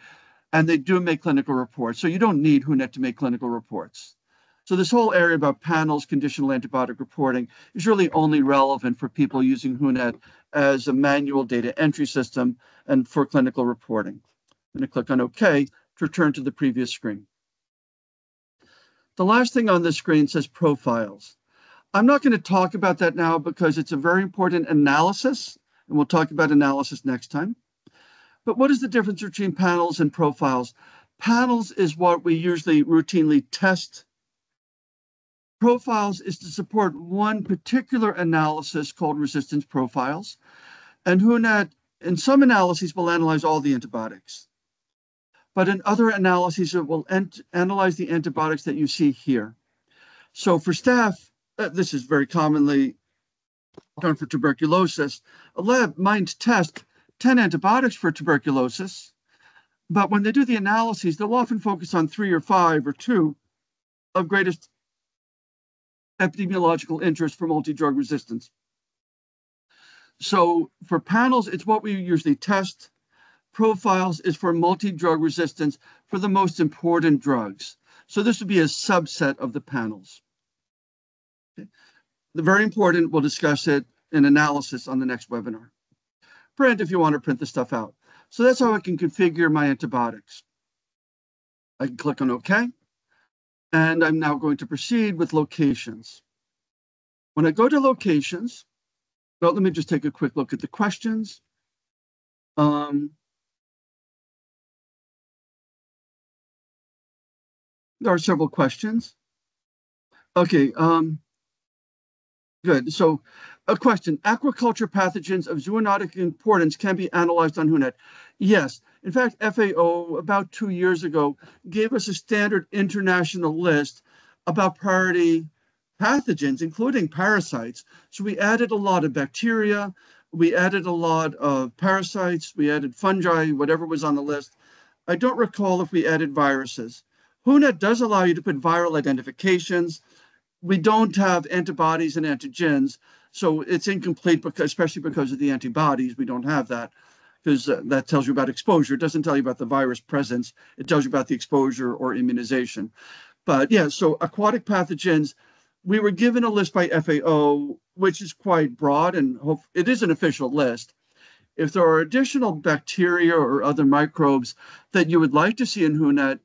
and they do make clinical reports. So you don't need WHONET to make clinical reports. So this whole area about panels, conditional antibiotic reporting is really only relevant for people using WHONET as a manual data entry system and for clinical reporting. I'm going to click on OK to return to the previous screen. The last thing on this screen says profiles. I'm not going to talk about that now because it's a very important analysis, and we'll talk about analysis next time. But what is the difference between panels and profiles? Panels is what we usually routinely test. Profiles is to support one particular analysis called resistance profiles. And WHONET, in some analyses, will analyze all the antibiotics. But in other analyses, it will analyze the antibiotics that you see here. So for staph, this is very commonly done for tuberculosis. A lab might test 10 antibiotics for tuberculosis, but when they do the analyses, they'll often focus on 3 or 5 or 2 of greatest epidemiological interest for multi-drug resistance. So for panels, it's what we usually test. Profiles is for multi-drug resistance for the most important drugs. So this would be a subset of the panels. Okay. Very important, we'll discuss it in analysis on the next webinar. Print if you want to print the stuff out. So that's how I can configure my antibiotics. I can click on OK. And I'm now going to proceed with locations. When I go to locations, well, let me just take a quick look at the questions. There are several questions. Okay, good. So a question, aquaculture pathogens of zoonotic importance can be analyzed on WHONET. Yes, in fact, FAO about 2 years ago gave us a standard international list about priority pathogens, including parasites. So we added a lot of bacteria, we added a lot of parasites, we added fungi, whatever was on the list. I don't recall if we added viruses. WHONET does allow you to put viral identifications. We don't have antibodies and antigens, so it's incomplete, because, especially because of the antibodies. We don't have that, because that tells you about exposure. It doesn't tell you about the virus presence. It tells you about the exposure or immunization. But yeah, so aquatic pathogens, we were given a list by FAO, which is quite broad, and it is an official list. If there are additional bacteria or other microbes that you would like to see in WHONET,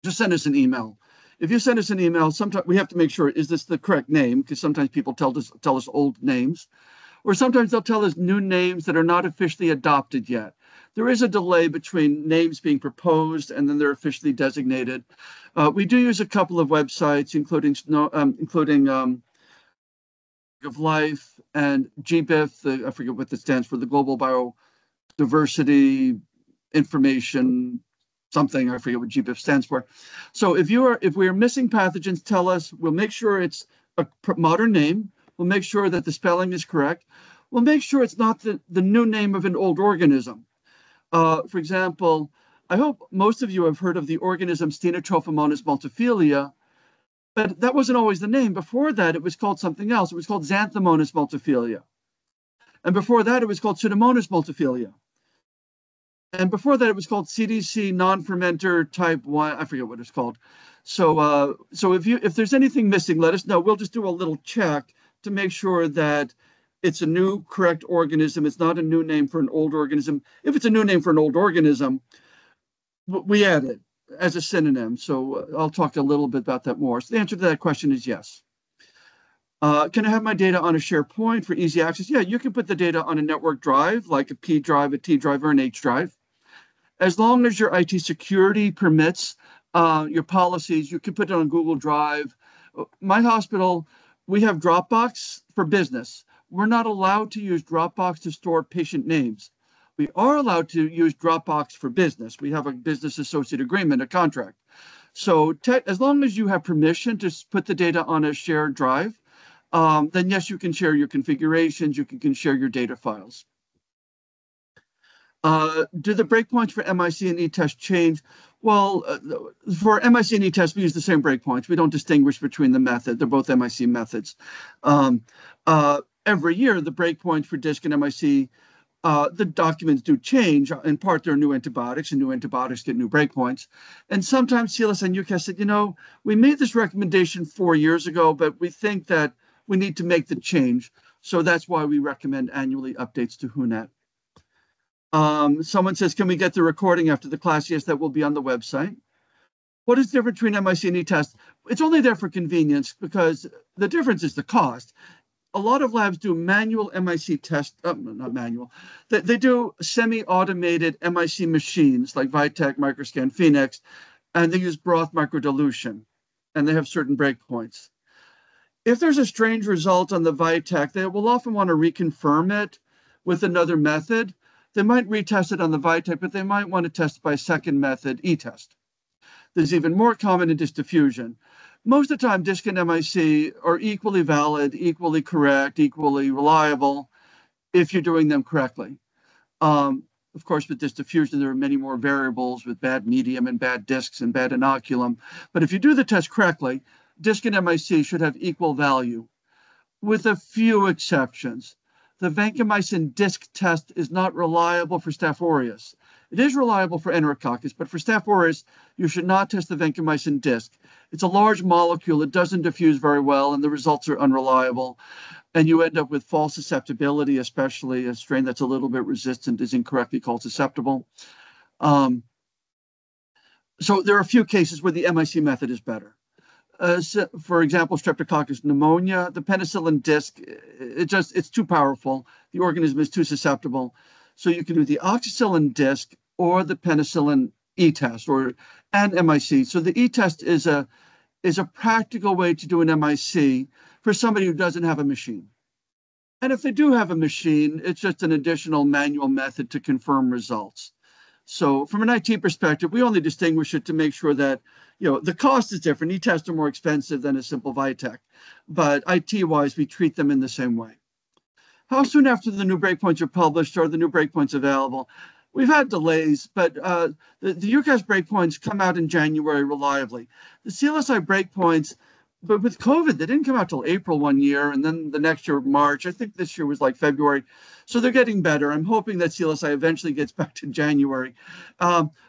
just send us an email. If you send us an email, sometimes we have to make sure, is this the correct name? Because sometimes people tell us old names, or sometimes they'll tell us new names that are not officially adopted yet. There is a delay between names being proposed and then they're officially designated. We do use a couple of websites, including of Life and GBIF, I forget what that stands for, the Global Biodiversity Information something, I forget what GBIF stands for. So if we are missing pathogens, tell us. We'll make sure it's a modern name. We'll make sure that the spelling is correct. We'll make sure it's not the new name of an old organism. For example, I hope most of you have heard of the organism Stenotrophomonas multifila, but that wasn't always the name. Before that, it was called something else. It was called Xanthomonas multifila. And before that, it was called Pseudomonas multifila. And before that, it was called CDC non-fermenter type 1. I forget what it's called. So if there's anything missing, let us know. We'll just do a little check to make sure that it's a new correct organism. It's not a new name for an old organism. If it's a new name for an old organism, we add it as a synonym. So I'll talk a little bit about that more. So the answer to that question is yes. Can I have my data on a SharePoint for easy access? Yeah, you can put the data on a network drive, like a P drive, a T drive, or an H drive. As long as your IT security permits your policies, you can put it on Google Drive. My hospital, we have Dropbox for business. We're not allowed to use Dropbox to store patient names. We are allowed to use Dropbox for business. We have a business associate agreement, a contract. So as long as you have permission to put the data on a shared drive, then yes, you can share your configurations, you can share your data files. Do the breakpoints for MIC and e-test change? Well, for MIC and e-test, we use the same breakpoints. We don't distinguish between the method. They're both MIC methods. Every year, the breakpoints for DISC and MIC, the documents do change. In part, there are new antibiotics, and new antibiotics get new breakpoints. And sometimes CLS and UCAS said, you know, we made this recommendation 4 years ago, but we think that we need to make the change. So that's why we recommend annually updates to WHONET. Someone says, can we get the recording after the class? Yes, that will be on the website. What is the difference between MIC and e-test? It's only there for convenience because the difference is the cost. A lot of labs do manual MIC test, not manual. They do semi-automated MIC machines like Vitek, Microscan, Phoenix, and they use broth microdilution, and they have certain breakpoints. If there's a strange result on the Vitek, they will often want to reconfirm it with another method. They might retest it on the Vitek, but they might want to test it by a second method, e-test. There's even more common in disk diffusion. Most of the time, DISC and MIC are equally valid, equally correct, equally reliable if you're doing them correctly. Of course, with disk diffusion, there are many more variables with bad medium and bad discs and bad inoculum. But if you do the test correctly, DISC and MIC should have equal value, with a few exceptions. The vancomycin disc test is not reliable for Staph aureus. It is reliable for Enterococcus, but for Staph aureus, you should not test the vancomycin disc. It's a large molecule. It doesn't diffuse very well, and the results are unreliable. And you end up with false susceptibility, especially a strain that's a little bit resistant is incorrectly called susceptible. So there are a few cases where the MIC method is better. For example, Streptococcus pneumonia, the penicillin disc, it's too powerful. The organism is too susceptible. So you can do the oxacillin disc or the penicillin e-test and MIC. So the e-test is a practical way to do an MIC for somebody who doesn't have a machine. And if they do have a machine, it's just an additional manual method to confirm results. So from an IT perspective, we only distinguish it to make sure that, you know, the cost is different. E-tests are more expensive than a simple Vitek, but IT-wise, we treat them in the same way. How soon after the new breakpoints are published are the new breakpoints available? We've had delays, but the UCAS breakpoints come out in January reliably. The CLSI breakpoints, but with COVID, they didn't come out till April one year, and then the next year, March. I think this year was like February. So they're getting better. I'm hoping that CLSI eventually gets back to January.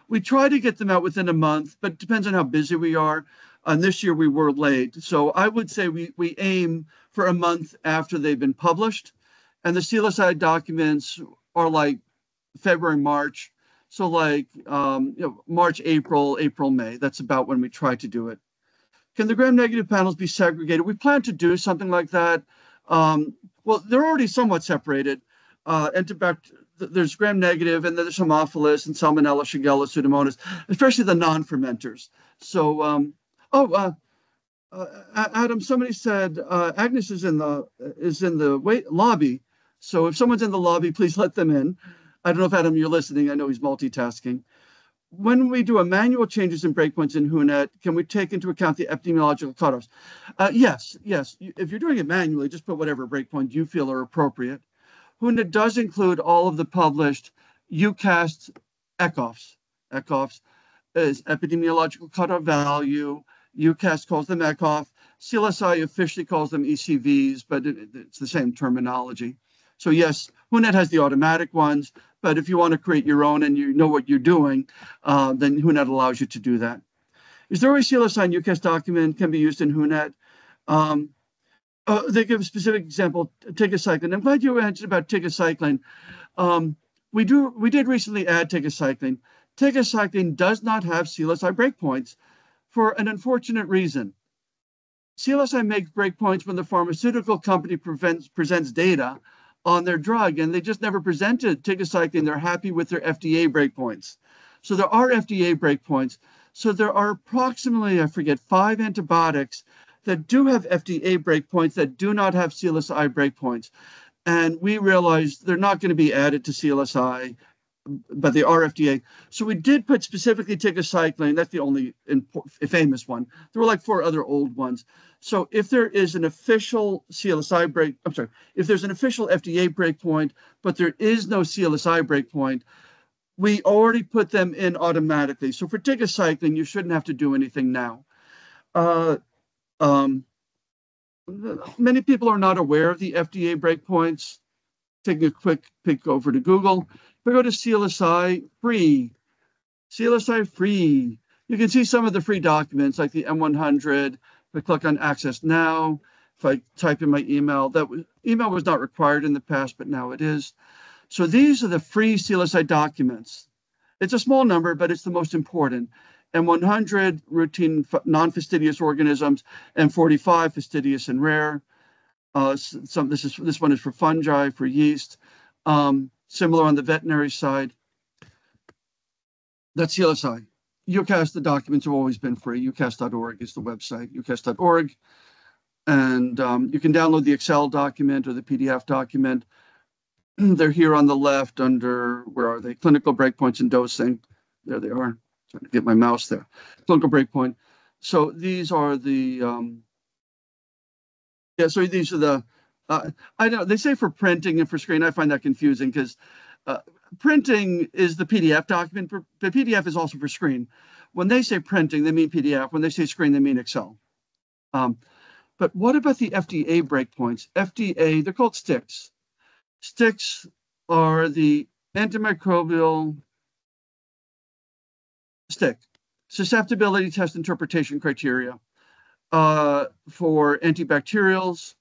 We try to get them out within a month, but it depends on how busy we are. And this year we were late. So I would say we aim for a month after they've been published. And the CLSI documents are like February, March. So like March, April, May. That's about when we try to do it. Can the gram-negative panels be segregated? We plan to do something like that. Well, they're already somewhat separated. There's gram-negative, and then there's Haemophilus and Salmonella, Shigella, Pseudomonas, especially the non-fermenters. So, Adam, somebody said Agnes is in the lobby. So if someone's in the lobby, please let them in. I don't know if Adam, you're listening. I know he's multitasking. When we do a manual changes in breakpoints in WHONET, can we take into account the epidemiological cutoffs? Yes. If you're doing it manually, just put whatever breakpoint you feel are appropriate. WHONET does include all of the published UCAS ECOFs. ECOFs is epidemiological cutoff value. UCAS calls them ECOF. CLSI officially calls them ECVs, but it's the same terminology. So yes, WHONET has the automatic ones, but if you want to create your own and you know what you're doing, then WHONET allows you to do that. Is there a way CLSI and UCAS document can be used in WHONET? They give a specific example, tigecycline. I'm glad you mentioned about tigecycline. We did recently add tigecycline. Tigecycline does not have CLSI breakpoints for an unfortunate reason. CLSI makes breakpoints when the pharmaceutical company presents data on their drug, and they just never presented tigecycline. They're happy with their FDA breakpoints. So there are FDA breakpoints. So there are approximately, I forget, 5 antibiotics that do have FDA breakpoints that do not have CLSI breakpoints. And we realized they're not going to be added to CLSI, but they are FDA. So we did put specifically tigecycline. That's the only famous one. There were like 4 other old ones. So if there is an official CLSI if there's an official FDA breakpoint, but there is no CLSI breakpoint, we already put them in automatically. So for tigecycline, you shouldn't have to do anything now. Many people are not aware of the FDA breakpoints. Taking a quick peek over to Google. If I go to CLSI free, you can see some of the free documents like the M100. If I click on Access Now, if I type in my email, email was not required in the past, but now it is. So these are the free CLSI documents. It's a small number, but it's the most important. M100, routine non-fastidious organisms, M45, fastidious and rare. This one is for fungi, for yeast. Similar on the veterinary side. That's CLSI. UCAST, the documents have always been free. UCAST.org is the website, UCAST.org. And you can download the Excel document or the PDF document. They're here on the left under, where are they? Clinical breakpoints and dosing. There they are. Trying to get my mouse there. Clinical breakpoint. So these are the, so these are the, I know they say for printing and for screen. I find that confusing because printing is the PDF document. The PDF is also for screen. When they say printing, they mean PDF. When they say screen, they mean Excel. But what about the FDA breakpoints? FDA, they're called STICs. STICs are the antimicrobial STIC, susceptibility test interpretation criteria for antibacterials.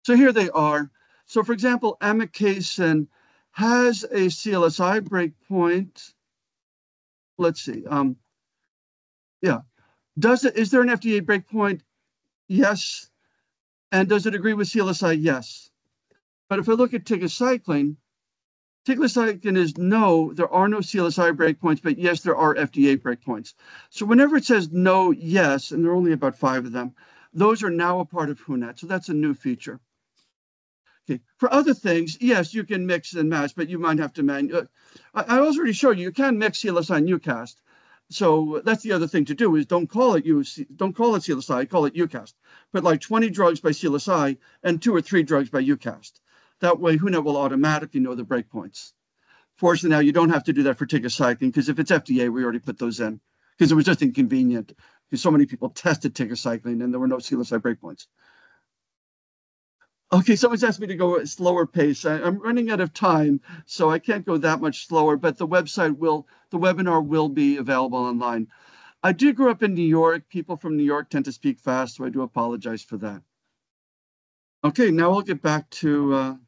So here they are. So for example, amikacin has a CLSI breakpoint. Let's see. Is there an FDA breakpoint? Yes. And does it agree with CLSI? Yes. But if I look at tigecycline is no, there are no CLSI breakpoints, but yes, there are FDA breakpoints. So whenever it says no, yes, and there are only about 5 of them, those are now a part of WHONET. So that's a new feature. Okay. For other things, yes, you can mix and match, but you might have to I already showed you can mix CLSI and UCAST. So that's the other thing to do is don't call it CLSI, call it UCAST. Put like 20 drugs by CLSI and 2 or 3 drugs by UCAST. That way, WHONET will automatically know the breakpoints. Fortunately, now you don't have to do that for tigecycline because if it's FDA, we already put those in because it was just inconvenient because so many people tested tigecycline and there were no CLSI breakpoints. Okay, someone's asked me to go at a slower pace. I'm running out of time, so I can't go that much slower, but the webinar will be available online. I did grow up in New York. People from New York tend to speak fast, so I do apologize for that. Okay, now I'll get back to,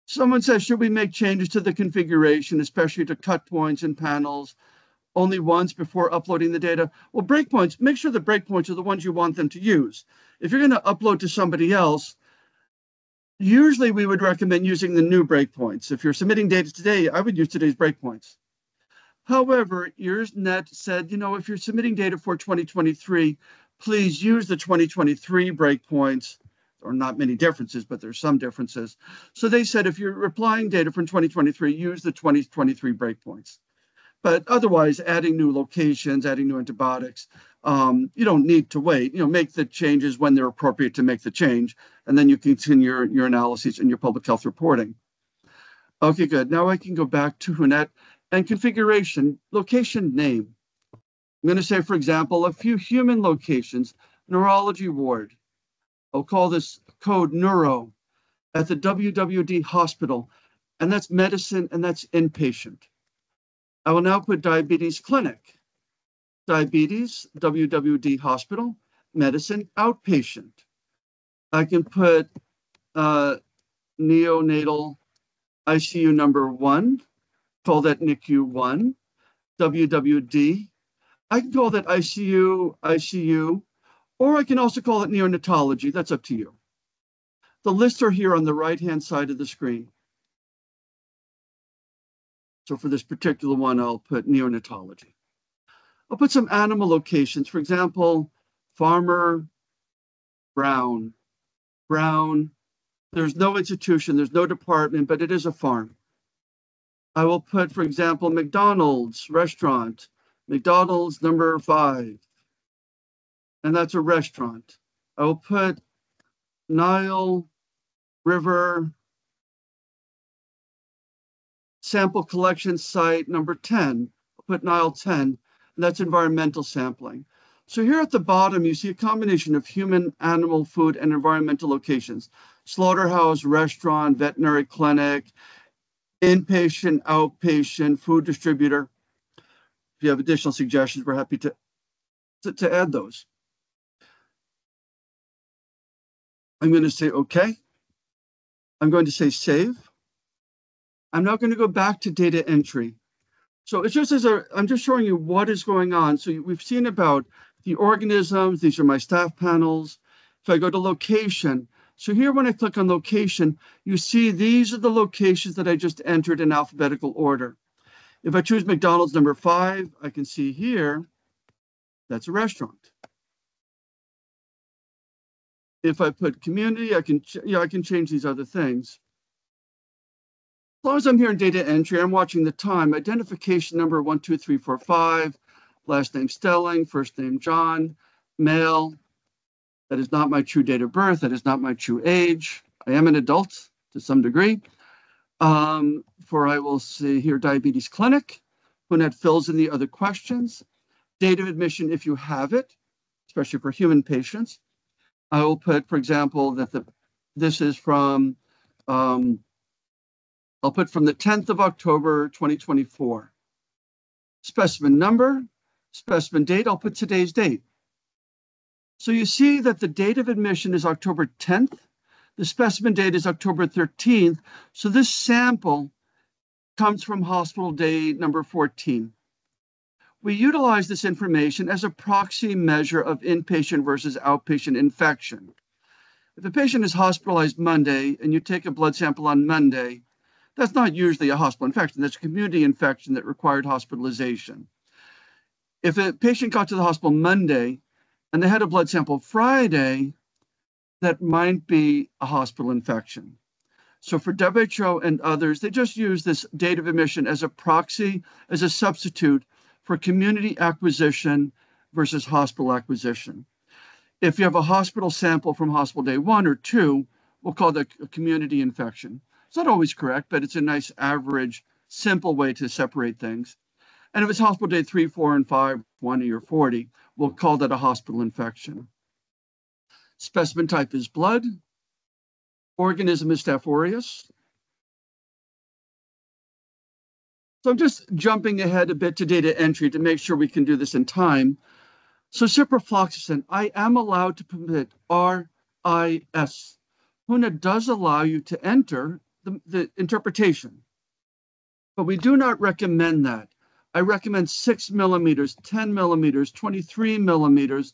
someone says, should we make changes to the configuration, especially to cut points and panels, only once before uploading the data? Well, breakpoints, make sure the breakpoints are the ones you want them to use. If you're going to upload to somebody else, usually we would recommend using the new breakpoints. If you're submitting data today, I would use today's breakpoints. However, EARSnet said, if you're submitting data for 2023, please use the 2023 breakpoints. There are not many differences, but there's some differences. So they said, if you're applying data from 2023, use the 2023 breakpoints. But otherwise, adding new locations, adding new antibiotics, you don't need to wait. Make the changes when they're appropriate to make the change, and then you continue your analyses and your public health reporting. Okay, good. Now I can go back to WHONET and configuration, location name. I'm going to say, for example, a few human locations, neurology ward. I'll call this code neuro at the WWD hospital, and that's medicine, and that's inpatient. I will now put diabetes clinic, diabetes, WWD hospital, medicine, outpatient. I can put neonatal ICU number 1, call that NICU 1, WWD. I can call that ICU, or I can also call it neonatology. That's up to you. The lists are here on the right-hand side of the screen. So for this particular one, I'll put neonatology. I'll put some animal locations. For example, Farmer Brown. Brown. There's no institution, there's no department, but it is a farm. I will put, for example, McDonald's restaurant. McDonald's number 5. And that's a restaurant. I will put Nile River sample collection site number 10. I'll put Nile 10, and that's environmental sampling. So here at the bottom, you see a combination of human, animal, food, and environmental locations. Slaughterhouse, restaurant, veterinary clinic, inpatient, outpatient, food distributor. If you have additional suggestions, we're happy to add those. I'm going to say OK. I'm going to say save. I'm now going to go back to data entry. So it's just I'm just showing you what is going on. So we've seen about the organisms. These are my staff panels. If I go to location, so here when I click on location, you see these are the locations that I just entered in alphabetical order. If I choose McDonald's number 5, I can see here, that's a restaurant. If I put community, I can change these other things. As long as I'm here in data entry, I'm watching the time. Identification number 1, 2, 3, 4, 5. Last name Stelling, first name John, male. That is not my true date of birth. That is not my true age. I am an adult to some degree. For I will see here diabetes clinic. WHONET fills in the other questions. Date of admission if you have it, especially for human patients. I will put, for example, that this is from, I'll put from the 10th of October, 2024. Specimen number, specimen date, I'll put today's date. So you see that the date of admission is October 10th. The specimen date is October 13th. So this sample comes from hospital day number 14. We utilize this information as a proxy measure of inpatient versus outpatient infection. If a patient is hospitalized Monday and you take a blood sample on Monday, that's not usually a hospital infection. That's a community infection that required hospitalization. If a patient got to the hospital Monday and they had a blood sample Friday, that might be a hospital infection. So for WHO and others, they just use this date of admission as a proxy, as a substitute for community acquisition versus hospital acquisition. If you have a hospital sample from hospital day 1 or 2, we'll call that a community infection. It's not always correct, but it's a nice average, simple way to separate things. And if it's hospital day 3, 4, and 5, 20, or 40, we'll call that a hospital infection. Specimen type is blood. Organism is Staph aureus. So I'm just jumping ahead a bit to data entry to make sure we can do this in time. So ciprofloxacin, I am allowed to permit RIS. WHONET does allow you to enter the interpretation, but we do not recommend that. I recommend 6 millimeters, 10 millimeters, 23 millimeters,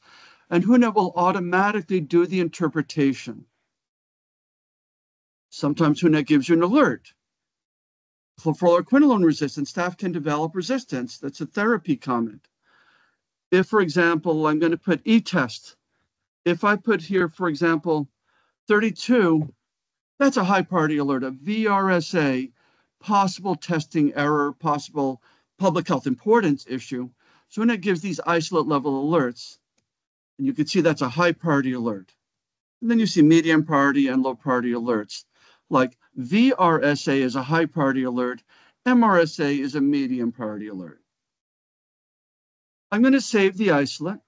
and WHONET will automatically do the interpretation. Sometimes WHONET gives you an alert. For fluoroquinolone resistance, staff can develop resistance. That's a therapy comment. If, for example, I'm going to put e-test, if I put here, for example, 32, that's a high priority alert, a VRSA, possible testing error, possible public health importance issue. So when it gives these isolate level alerts, and you can see that's a high priority alert. And then you see medium priority and low priority alerts. Like VRSA is a high priority alert, MRSA is a medium priority alert. I'm going to save the isolate.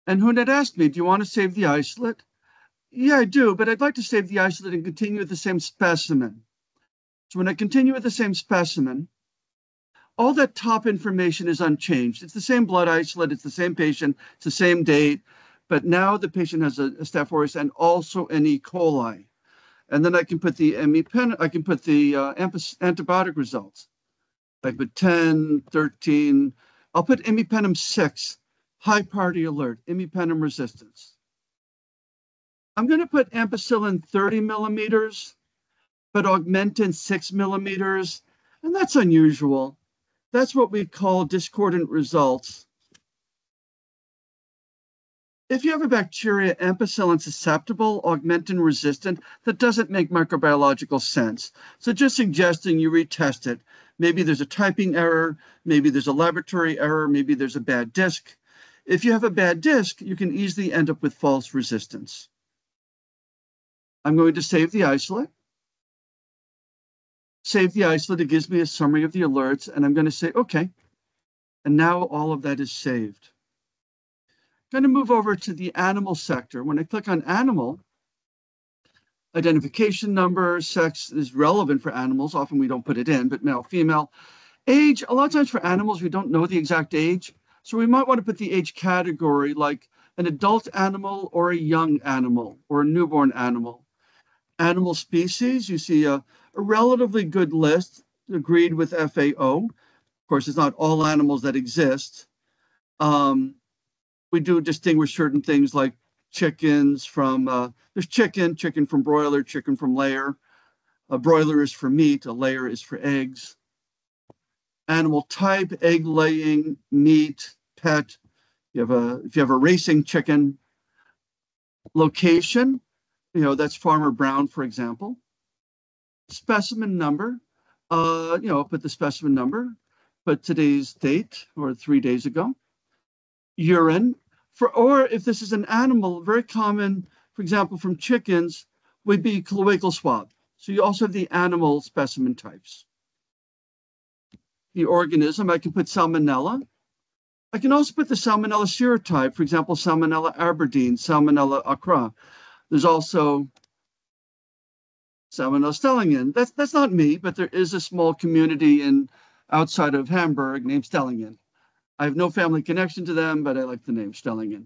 And WHONET asked me, do you want to save the isolate? Yeah, I do, but I'd like to save the isolate and continue with the same specimen. So when I continue with the same specimen, all that top information is unchanged. It's the same blood isolate, it's the same patient, it's the same date, but now the patient has a Staph aureus and also an E. coli. And then I can put the antibiotic results. I put 10, 13. I'll put imipenem 6, high priority alert, imipenem resistance. I'm going to put ampicillin 30 millimeters, but augmentin 6 millimeters. And that's unusual. That's what we call discordant results. If you have a bacteria ampicillin susceptible, augmentin resistant, that doesn't make microbiological sense. So just suggesting you retest it. Maybe there's a typing error, maybe there's a laboratory error, maybe there's a bad disk. If you have a bad disk, you can easily end up with false resistance. I'm going to save the isolate. Save the isolate, it gives me a summary of the alerts, and I'm going to say, okay. And now all of that is saved. I'm going to move over to the animal sector. When I click on animal, identification number, sex is relevant for animals. Often we don't put it in, but male, female. Age, a lot of times for animals, we don't know the exact age. So we might want to put the age category like an adult animal or a young animal or a newborn animal. Animal species, you see a relatively good list agreed with FAO. Of course, it's not all animals that exist. We do distinguish certain things like chickens from, there's chicken from broiler, chicken from layer. A broiler is for meat, a layer is for eggs. Animal type, egg laying, meat, pet. If you have a racing chicken. Location, that's Farmer Brown, for example. Specimen number, put the specimen number, put today's date or 3 days ago. Urine, or if this is an animal, very common, for example, from chickens, would be cloacal swab. So you also have the animal specimen types. The organism, I can put Salmonella. I can also put the Salmonella serotype, for example, Salmonella Aberdeen, Salmonella Accra. There's also Salmonella Stellingen. That's not me, but there is a small community outside of Hamburg named Stellingen. I have no family connection to them, but I like the name Stellingen.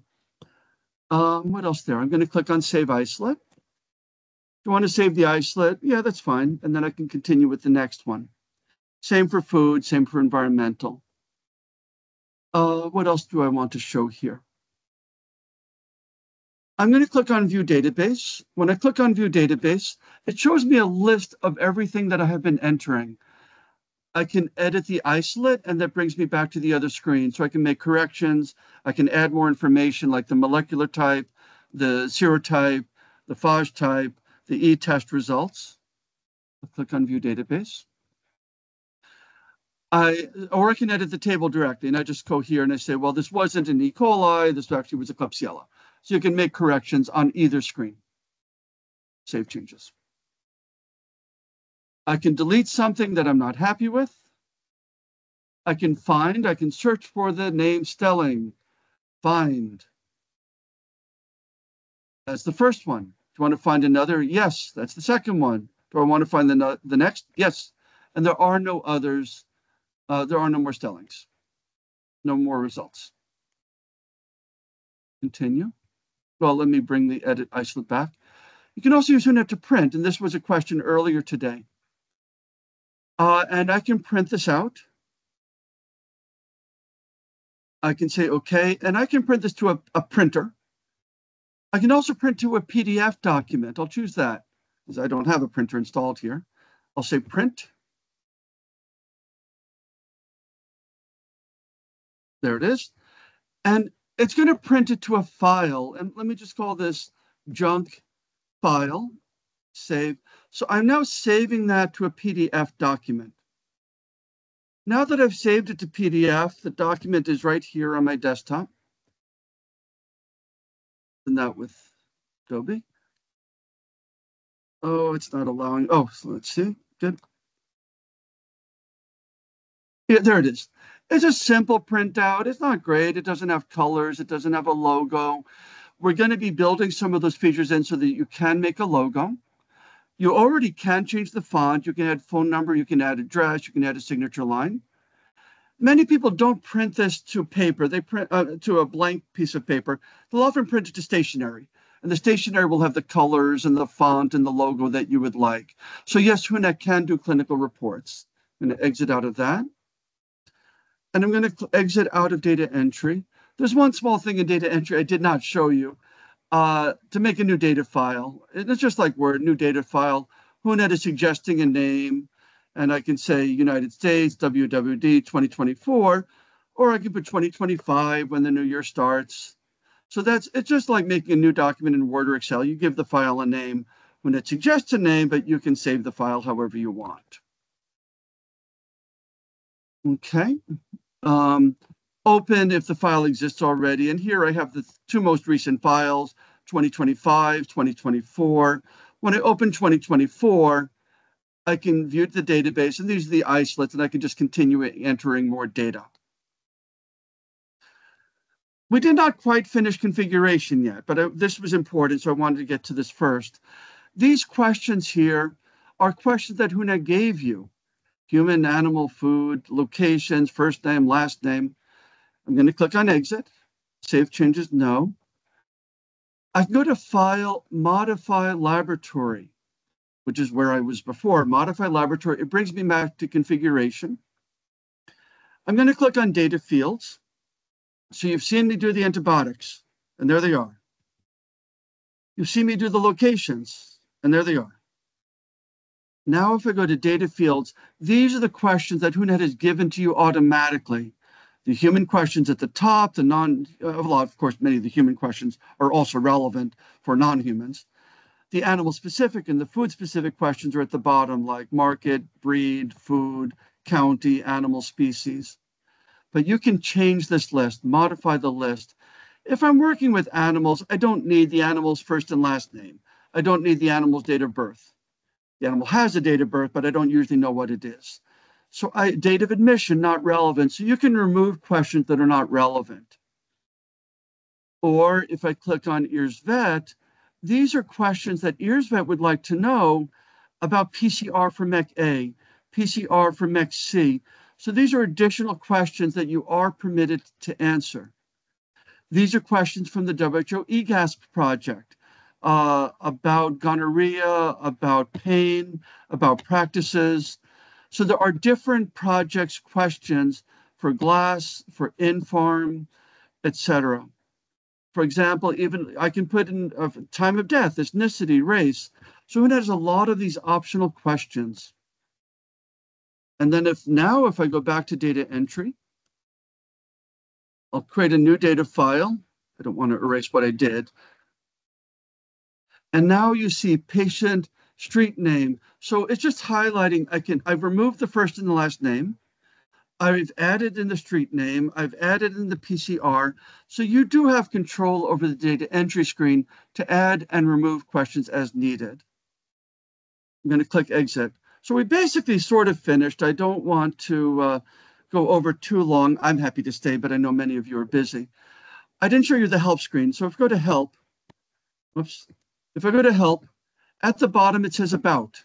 What else there? I'm going to click on Save Isolate. If you want to save the isolate, yeah, that's fine. And then I can continue with the next one. Same for food, same for environmental. What else do I want to show here? I'm going to click on View Database. When I click on View Database, it shows me a list of everything that I have been entering. I can edit the isolate, and that brings me back to the other screen. So I can make corrections. I can add more information like the molecular type, the serotype, the phage type, the e-test results. I'll click on View Database. Or I can edit the table directly, and I just go here and I say, well, this wasn't an E. coli, this actually was a Klebsiella. So you can make corrections on either screen. Save changes. I can delete something that I'm not happy with. I can search for the name Stelling. Find. That's the first one. Do you want to find another? Yes, that's the second one. Do I want to find the next? Yes. And there are no others. There are no more Stellings. No more results. Continue. Well, let me bring the edit isolate back. You can also use WHONET to print, and this was a question earlier today. And I can print this out. I can say OK, and I can print this to a printer. I can also print to a PDF document. I'll choose that because I don't have a printer installed here. I'll say print. There it is. And it's going to print it to a file. And let me just call this junk file. Save. So I'm now saving that to a PDF document. Now that I've saved it to PDF, the document is right here on my desktop. And that with Adobe. Oh, it's not allowing. Oh, so let's see. Good. Yeah, there it is. It's a simple printout. It's not great. It doesn't have colors. It doesn't have a logo. We're going to be building some of those features in so that you can make a logo. You already can change the font. You can add phone number. You can add address. You can add a signature line. Many people don't print this to paper. They print to a blank piece of paper. They'll often print it to stationery. And the stationery will have the colors and the font and the logo that you would like. So yes, WHONET can do clinical reports. I'm going to exit out of that. And I'm going to exit out of data entry. There's one small thing in data entry I did not show you. To make a new data file. It's just like Word, new data file. WHONET is suggesting a name. And I can say United States, WWD 2024, or I can put 2025 when the new year starts. So it's just like making a new document in Word or Excel. You give the file a name when it suggests a name, but you can save the file however you want. Okay. Open if the file exists already. And here I have the two most recent files, 2025, 2024. When I open 2024, I can view the database, and these are the isolates, and I can just continue entering more data. We did not quite finish configuration yet, but this was important, so I wanted to get to this first. These questions here are questions that WHONET gave you. Human, animal, food, locations, first name, last name. I'm going to click on Exit. Save changes, no. I can go to File, Modify Laboratory, which is where I was before. Modify Laboratory, it brings me back to configuration. I'm going to click on Data Fields. So you've seen me do the antibiotics, and there they are. You've seen me do the locations, and there they are. Now if I go to Data Fields, these are the questions that WHONET has given to you automatically. The human questions at the top, of course, many of the human questions are also relevant for non-humans. The animal-specific and the food-specific questions are at the bottom, like market, breed, food, county, animal species. But you can change this list, modify the list. If I'm working with animals, I don't need the animal's first and last name. I don't need the animal's date of birth. The animal has a date of birth, but I don't usually know what it is. So date of admission, not relevant. So you can remove questions that are not relevant. Or if I click on EARS-VET, these are questions that EARS-VET would like to know about PCR for MEC-A, PCR for MEC-C. So these are additional questions that you are permitted to answer. These are questions from the WHO EGASP project about gonorrhea, about pain, about practices. So there are different projects questions for GLASS, for INFARM, etc. For example, even I can put in time of death, ethnicity, race. So it has a lot of these optional questions. And then if I go back to data entry, I'll create a new data file. I don't want to erase what I did. And now you see patient, street name. So it's just highlighting, I've removed the first and the last name. I've added in the street name. I've added in the PCR. So you do have control over the data entry screen to add and remove questions as needed. I'm going to click Exit. So we basically sort of finished. I don't want to go over too long. I'm happy to stay, but I know many of you are busy. I didn't show you the help screen. So if I go to help, if I go to help, at the bottom it says about.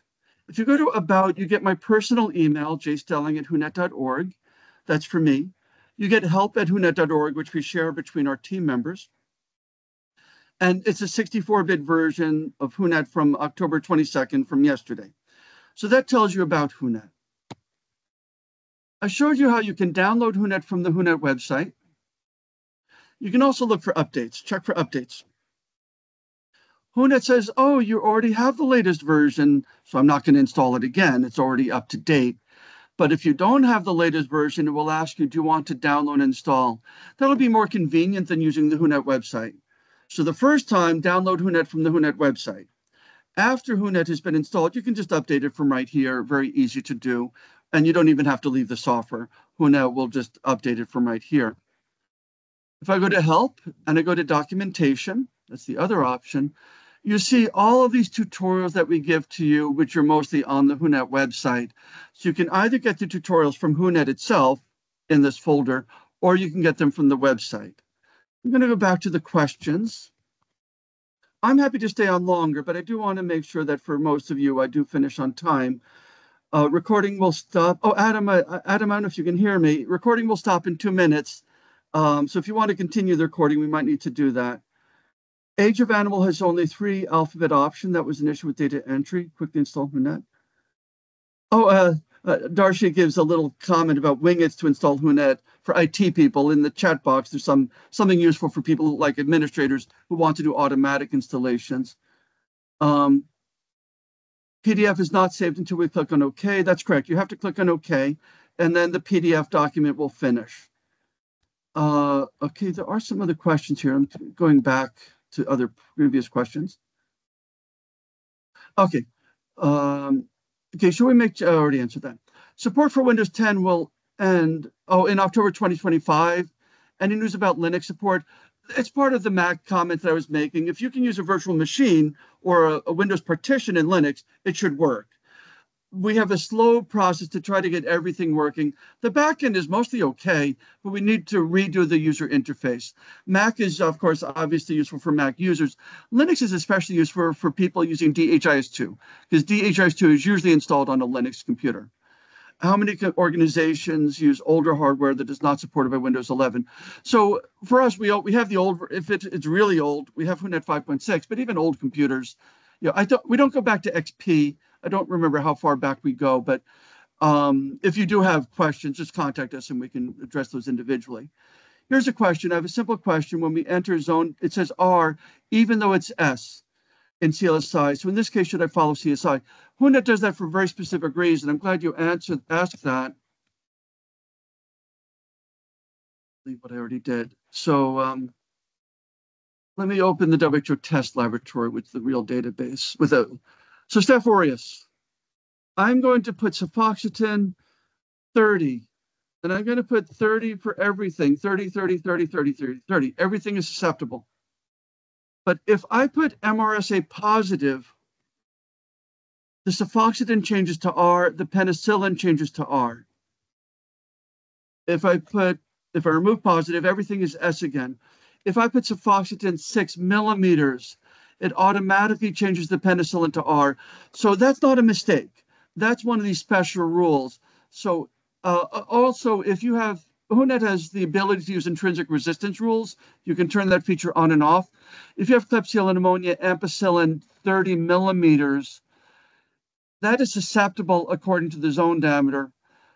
If you go to about, you get my personal email, jstelling@whonet.org. That's for me. You get help@whonet.org, which we share between our team members. And it's a 64-bit version of WHONET from October 22nd from yesterday. So that tells you about WHONET. I showed you how you can download WHONET from the WHONET website. You can also look for updates, check for updates. WHONET says, oh, you already have the latest version, so I'm not going to install it again. It's already up to date. But if you don't have the latest version, it will ask you, do you want to download and install? That'll be more convenient than using the WHONET website. So the first time, download WHONET from the WHONET website. After WHONET has been installed, you can just update it from right here. Very easy to do. And you don't even have to leave the software. WHONET will just update it from right here. If I go to Help and I go to Documentation, that's the other option, you see all of these tutorials that we give to you, which are mostly on the WHONET website. So you can either get the tutorials from WHONET itself in this folder, or you can get them from the website. I'm going to go back to the questions. I'm happy to stay on longer, but I do want to make sure that for most of you, I do finish on time. Recording will stop. Oh, Adam, I don't know if you can hear me. Recording will stop in 2 minutes. So if you want to continue the recording, we might need to do that. Age of animal has only 3 alphabet option. That was an issue with data entry. Quickly install WHONET. Oh, Darcy gives a little comment about WingIts to install WHONET for IT people in the chat box. There's something useful for people like administrators who want to do automatic installations. PDF is not saved until we click on OK. That's correct. You have to click on OK, and then the PDF document will finish. Okay, there are some other questions here. I'm going back to other previous questions. Okay. Okay, should we make, I already answered that. Support for Windows 10 will end, in October 2025. Any news about Linux support? It's part of the Mac comment that I was making. If you can use a virtual machine or a Windows partition in Linux, it should work. We have a slow process to try to get everything working. The backend is mostly okay, but we need to redo the user interface. Mac is, of course, obviously useful for Mac users. Linux is especially useful for people using DHIS2, because DHIS2 is usually installed on a Linux computer. How many organizations use older hardware that is not supported by Windows 11? So for us, we have the old, if it's really old, we have WHONET 5.6, but even old computers, we don't go back to XP. I don't remember how far back we go, but if you do have questions, just contact us and we can address those individually. Here's a question. I have a simple question. When we enter zone, it says R, even though it's S in CLSI. So in this case, should I follow CSI? WHONET does that for a very specific reason. I'm glad you asked that. Leave what I already did. So let me open the WHO test laboratory with the real database. So Steph Aureus, I'm going to put cefoxitin 30, and I'm going to put 30 for everything, 30, 30, 30, 30, 30, 30. Everything is susceptible. But if I put MRSA positive, the cefoxitin changes to R, the penicillin changes to R. If I remove positive, everything is S again. If I put cefoxitin 6 millimeters, it automatically changes the penicillin to R. So that's not a mistake. That's one of these special rules. So also, if you have, WHONET has the ability to use intrinsic resistance rules. You can turn that feature on and off. If you have Klebsiella pneumonia, ampicillin 30 millimeters, that is susceptible according to the zone diameter.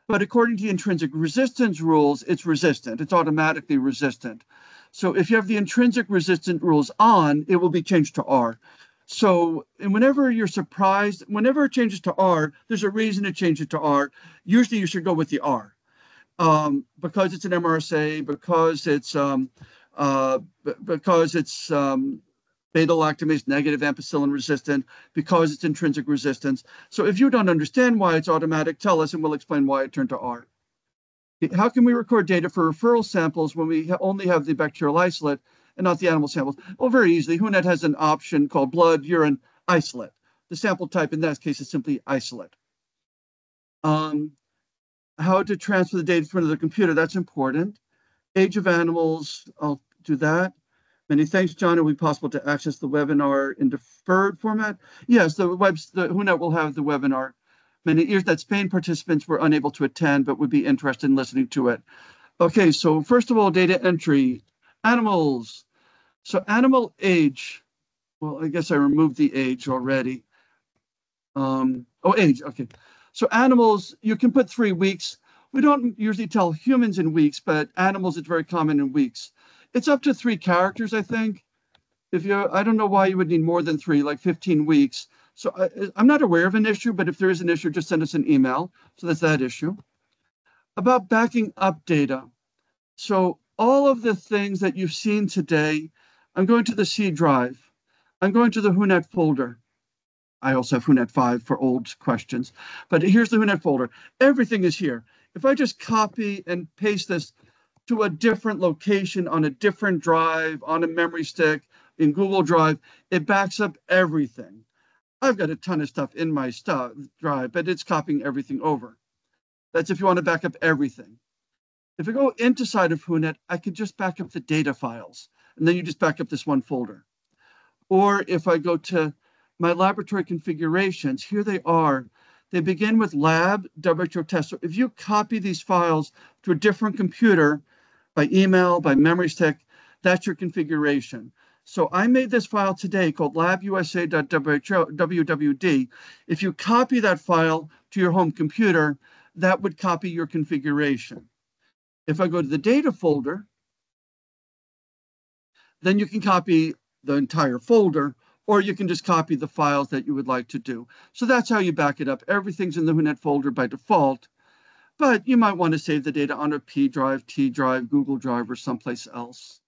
But according to the intrinsic resistance rules, it's resistant. It's automatically resistant. So if you have the intrinsic resistant rules on, it will be changed to R. So, and whenever you're surprised, whenever it changes to R, there's a reason to change it to R. Usually you should go with the R. Because it's an MRSA, because it's beta-lactamase negative ampicillin resistant, because it's intrinsic resistance. So if you don't understand why it's automatic, tell us and we'll explain why it turned to R. How can we record data for referral samples when we only have the bacterial isolate and not the animal samples? Well, very easily. WHONET has an option called blood urine isolate. The sample type in that case is simply isolate. How to transfer the data to another computer, that's important. Age of animals, I'll do that. Many thanks, John. It will be possible to access the webinar in deferred format. Yes, the WHONET will have the webinar. Many years that Spain participants were unable to attend, but would be interested in listening to it. Okay, so first of all, data entry, animals. So animal age, well, I guess I removed the age already. Age, okay. So animals, you can put 3 weeks. We don't usually tell humans in weeks, but animals, it's very common in weeks. It's up to 3 characters, I think. I don't know why you would need more than 3, like 15 weeks. So I'm not aware of an issue, but if there is an issue, just send us an email. So that's that issue. About backing up data. So all of the things that you've seen today, I'm going to the C drive. I'm going to the WHONET folder. I also have WHONET 5 for old questions. But here's the WHONET folder. Everything is here. If I just copy and paste this to a different location on a different drive, on a memory stick, in Google Drive, it backs up everything. I've got a ton of stuff in my drive, but it's copying everything over. That's if you want to back up everything. If I go inside of WHONET, I can just back up the data files, and then you just back up this one folder. Or if I go to my laboratory configurations, here they are. They begin with lab, WHO test. So if you copy these files to a different computer by email, by memory stick, that's your configuration. So I made this file today called labusa.wwd. If you copy that file to your home computer, that would copy your configuration. If I go to the data folder, then you can copy the entire folder, or you can just copy the files that you would like to do. So that's how you back it up. Everything's in the WHONET folder by default, but you might want to save the data on a P drive, T drive, Google Drive, or someplace else.